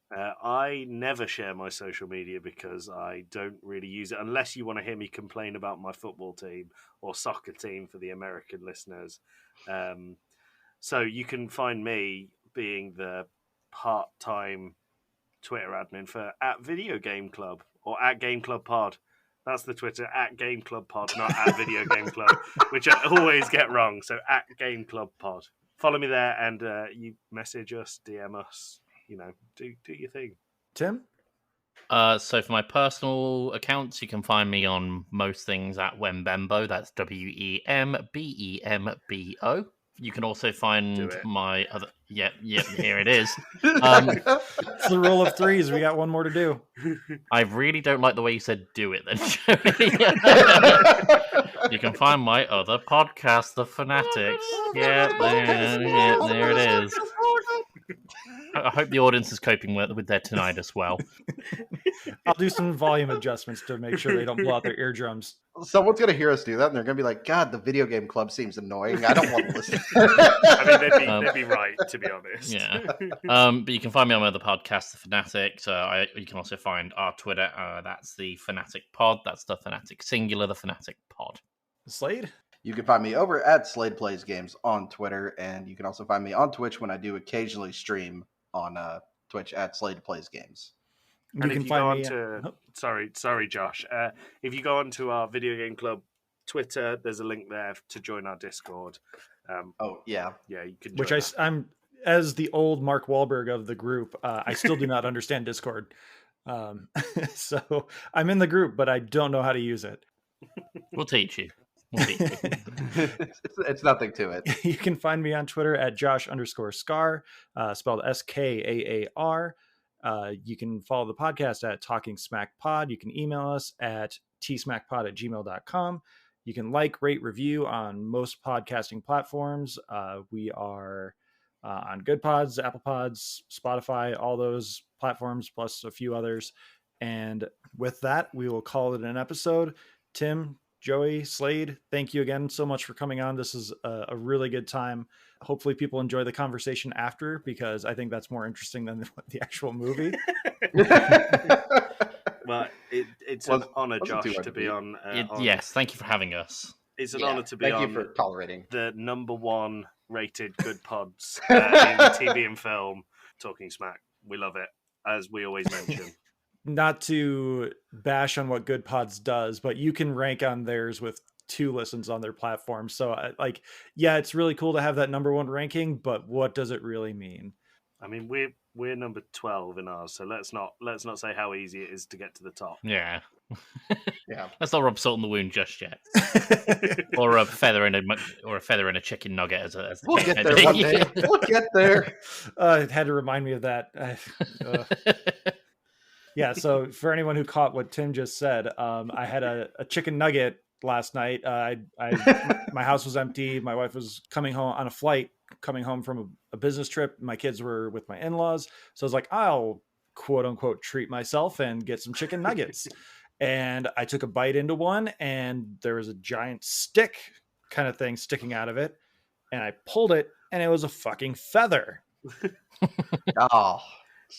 [SPEAKER 3] I never share my social media because I don't really use it unless you want to hear me complain about my football team or soccer team for the American listeners. So you can find me being the part-time Twitter admin for @VideoGameClub or @GameClubPod. That's the Twitter, @GameClubPod, not @VideoGameClub, which I always get wrong. So @GameClubPod. Follow me there, and you message us, DM us. Do your thing.
[SPEAKER 2] Tim?
[SPEAKER 1] So for my personal accounts, you can find me on most things @Wembembo. That's WEMBEMBO. You can also find
[SPEAKER 3] it.
[SPEAKER 1] my other. Yep, here it is.
[SPEAKER 2] It's the rule of threes. We got one more to do.
[SPEAKER 1] I really don't like the way you said "do it." Then you can find my other podcast, The Fanatics. Yeah, there it is. I hope the audience is coping with their tinnitus well.
[SPEAKER 2] I'll do some volume adjustments to make sure they don't blow out their eardrums.
[SPEAKER 4] Someone's gonna hear us do that, and they're gonna be like, "God, the video game club seems annoying. I don't want to listen."
[SPEAKER 3] I mean, they'd be right, to be honest.
[SPEAKER 1] Yeah. But you can find me on my other podcast, The Fanatics. You can also find our Twitter. That's the Fanatic Pod. That's the Fanatic Singular, the Fanatic Pod.
[SPEAKER 2] Slade?
[SPEAKER 4] You can find me over at Slade Plays Games on Twitter, and you can also find me on Twitch when I do occasionally stream on Twitch at Slade Plays Games.
[SPEAKER 3] And if you go on to sorry, Josh. If you go onto our Video Game Club Twitter, there's a link there to join our Discord.
[SPEAKER 4] Yeah,
[SPEAKER 3] you can.
[SPEAKER 2] Which I'm as the old Mark Wahlberg of the group. I still do not understand Discord, so I'm in the group, but I don't know how to use it.
[SPEAKER 1] We'll teach you.
[SPEAKER 4] It's nothing to it.
[SPEAKER 2] You can find me on Twitter at Josh_Scar, spelled SKAAR. You can follow the podcast at Talking Smack Pod. You can email us at tsmackpod@gmail.com. You can like, rate, review on most podcasting platforms. We are on Good Pods, Apple Pods, Spotify, all those platforms, plus a few others. And with that, we will call it an episode. Tim, Joey, Slade, thank you again so much for coming on. This is a really good time. Hopefully people enjoy the conversation after, because I think that's more interesting than the actual movie.
[SPEAKER 3] Well, it's an honor, Josh, to be on.
[SPEAKER 1] Yes, thank you for having us.
[SPEAKER 3] It's an honor to be on.
[SPEAKER 4] Thank you for tolerating
[SPEAKER 3] the #1 rated Good Pods in TV and film, Talking Smack. We love it, as we always mention.
[SPEAKER 2] Not to bash on what Good Pods does, but you can rank on theirs with 2 listens on their platform. So it's really cool to have that #1 ranking, but what does it really mean?
[SPEAKER 3] I mean, we're number 12 in ours, so let's not say how easy it is to get to the top.
[SPEAKER 1] Yeah.
[SPEAKER 4] Yeah.
[SPEAKER 1] Let's not rub salt in the wound just yet. or a feather in a chicken nugget as
[SPEAKER 4] we'll get there one day. We'll get there.
[SPEAKER 2] It had to remind me of that. Yeah, so for anyone who caught what Tim just said, I had a chicken nugget last night. My house was empty. My wife was coming home on a flight, coming home from a business trip. My kids were with my in-laws. So I was like, I'll quote unquote treat myself and get some chicken nuggets. And I took a bite into one, and there was a giant stick kind of thing sticking out of it. And I pulled it, and it was a fucking feather.
[SPEAKER 4] Oh.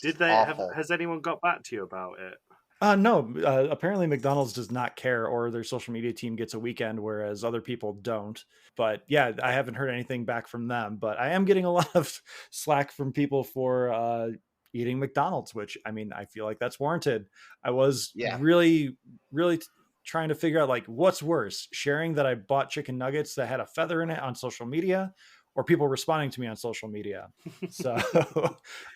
[SPEAKER 3] Did they has anyone got back to you about it?
[SPEAKER 2] No. Apparently McDonald's does not care, or their social media team gets a weekend, whereas other people don't. But yeah, I haven't heard anything back from them. But I am getting a lot of slack from people for eating McDonald's, which, I mean, I feel like that's warranted. I was really, really trying to figure out, what's worse, sharing that I bought chicken nuggets that had a feather in it on social media, or people responding to me on social media. So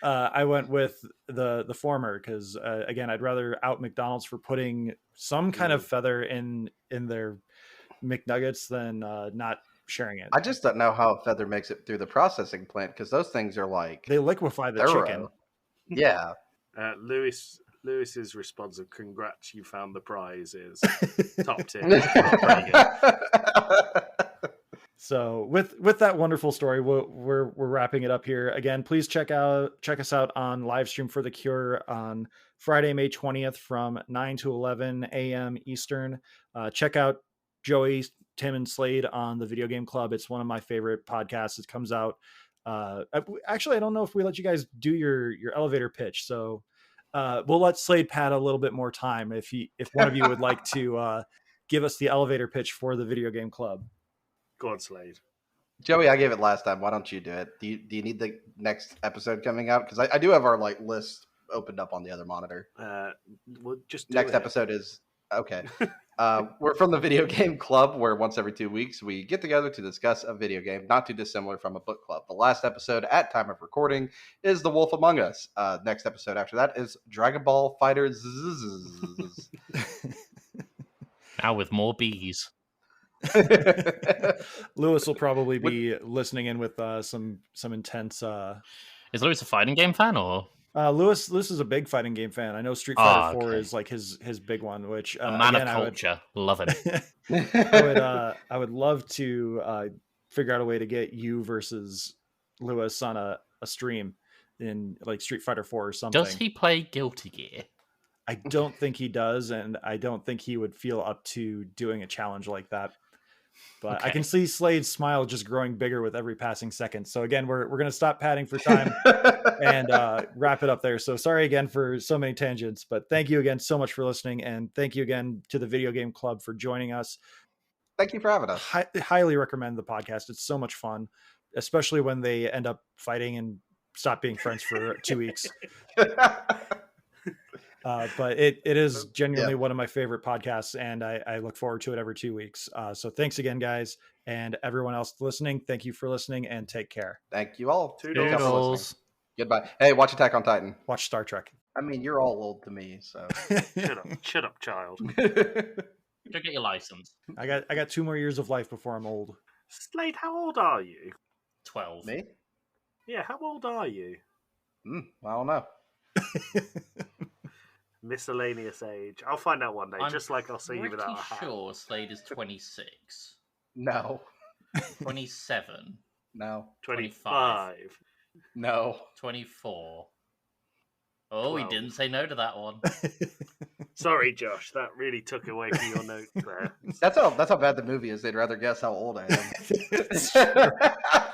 [SPEAKER 2] I went with the former, because again, I'd rather out McDonald's for putting some kind of feather in their McNuggets than not sharing it.
[SPEAKER 4] I just don't know how a feather makes it through the processing plant, because those things are
[SPEAKER 2] they liquefy the chicken.
[SPEAKER 4] Yeah.
[SPEAKER 3] Lewis's response of "Congrats, you found the prize" is top tier.
[SPEAKER 2] So with that wonderful story, we're wrapping it up here. Again, please check us out on Livestream for the Cure on Friday, May 20th from 9 to 11 a.m. Eastern. Check out Joey, Tim, and Slade on the Video Game Club. It's one of my favorite podcasts. It comes out. Actually, I don't know if we let you guys do your elevator pitch, so we'll let Slade pad a little bit more time if one of you would like to give us the elevator pitch for the Video Game Club.
[SPEAKER 3] Go on, Slade.
[SPEAKER 4] Joey, I gave it last time. Why don't you do it? Do you need the next episode coming out? Because I do have our list opened up on the other monitor.
[SPEAKER 3] We'll just
[SPEAKER 4] next episode is okay. We're from the Video Game Club, where once every 2 weeks we get together to discuss a video game, not too dissimilar from a book club. The last episode at time of recording is The Wolf Among Us. Next episode after that is Dragon Ball FighterZ.
[SPEAKER 1] Now with more bees.
[SPEAKER 2] Lewis will probably be listening in with some intense.
[SPEAKER 1] Is Lewis a fighting game fan or
[SPEAKER 2] Lewis is a big fighting game fan. I know Street Fighter 4 is like his big one, which
[SPEAKER 1] a man
[SPEAKER 2] again,
[SPEAKER 1] of culture? Love him.
[SPEAKER 2] I would love to figure out a way to get you versus Lewis on a stream in like Street Fighter 4 or something.
[SPEAKER 1] Does he play Guilty Gear?
[SPEAKER 2] I don't think he does, and I don't think he would feel up to doing a challenge like that. But I can see Slade's smile just growing bigger with every passing second. So again, we're going to stop padding for time and wrap it up there. So sorry again for so many tangents, but thank you again so much for listening. And thank you again to the Video Game Club for joining us.
[SPEAKER 4] Thank you for having us.
[SPEAKER 2] Highly recommend the podcast. It's so much fun, especially when they end up fighting and stop being friends for 2 weeks. But it is genuinely one of my favorite podcasts, and I look forward to it every 2 weeks. So thanks again, guys, and everyone else listening. Thank you for listening, and take care.
[SPEAKER 4] Thank you all.
[SPEAKER 1] Toodles.
[SPEAKER 4] Goodbye. Hey, watch Attack on Titan.
[SPEAKER 2] Watch Star Trek.
[SPEAKER 4] I mean, you're all old to me, so.
[SPEAKER 3] Shut up, child.
[SPEAKER 1] Go get your license.
[SPEAKER 2] I got 2 more years of life before I'm old.
[SPEAKER 3] Slade, how old are you?
[SPEAKER 1] 12.
[SPEAKER 4] Me?
[SPEAKER 3] Yeah, how old are you?
[SPEAKER 4] I don't know.
[SPEAKER 3] Miscellaneous age. I'll find out one day,
[SPEAKER 1] I'm
[SPEAKER 3] just like I'll see you without a hat.
[SPEAKER 1] sure Slade is 26.
[SPEAKER 4] No.
[SPEAKER 1] 27.
[SPEAKER 4] No.
[SPEAKER 3] 25.
[SPEAKER 4] No.
[SPEAKER 1] 24. Oh,
[SPEAKER 3] 12.
[SPEAKER 1] he didn't say no to that one.
[SPEAKER 3] Sorry, Josh, that really took away from your notes there.
[SPEAKER 4] That's how bad the movie is. They'd rather guess how old I am.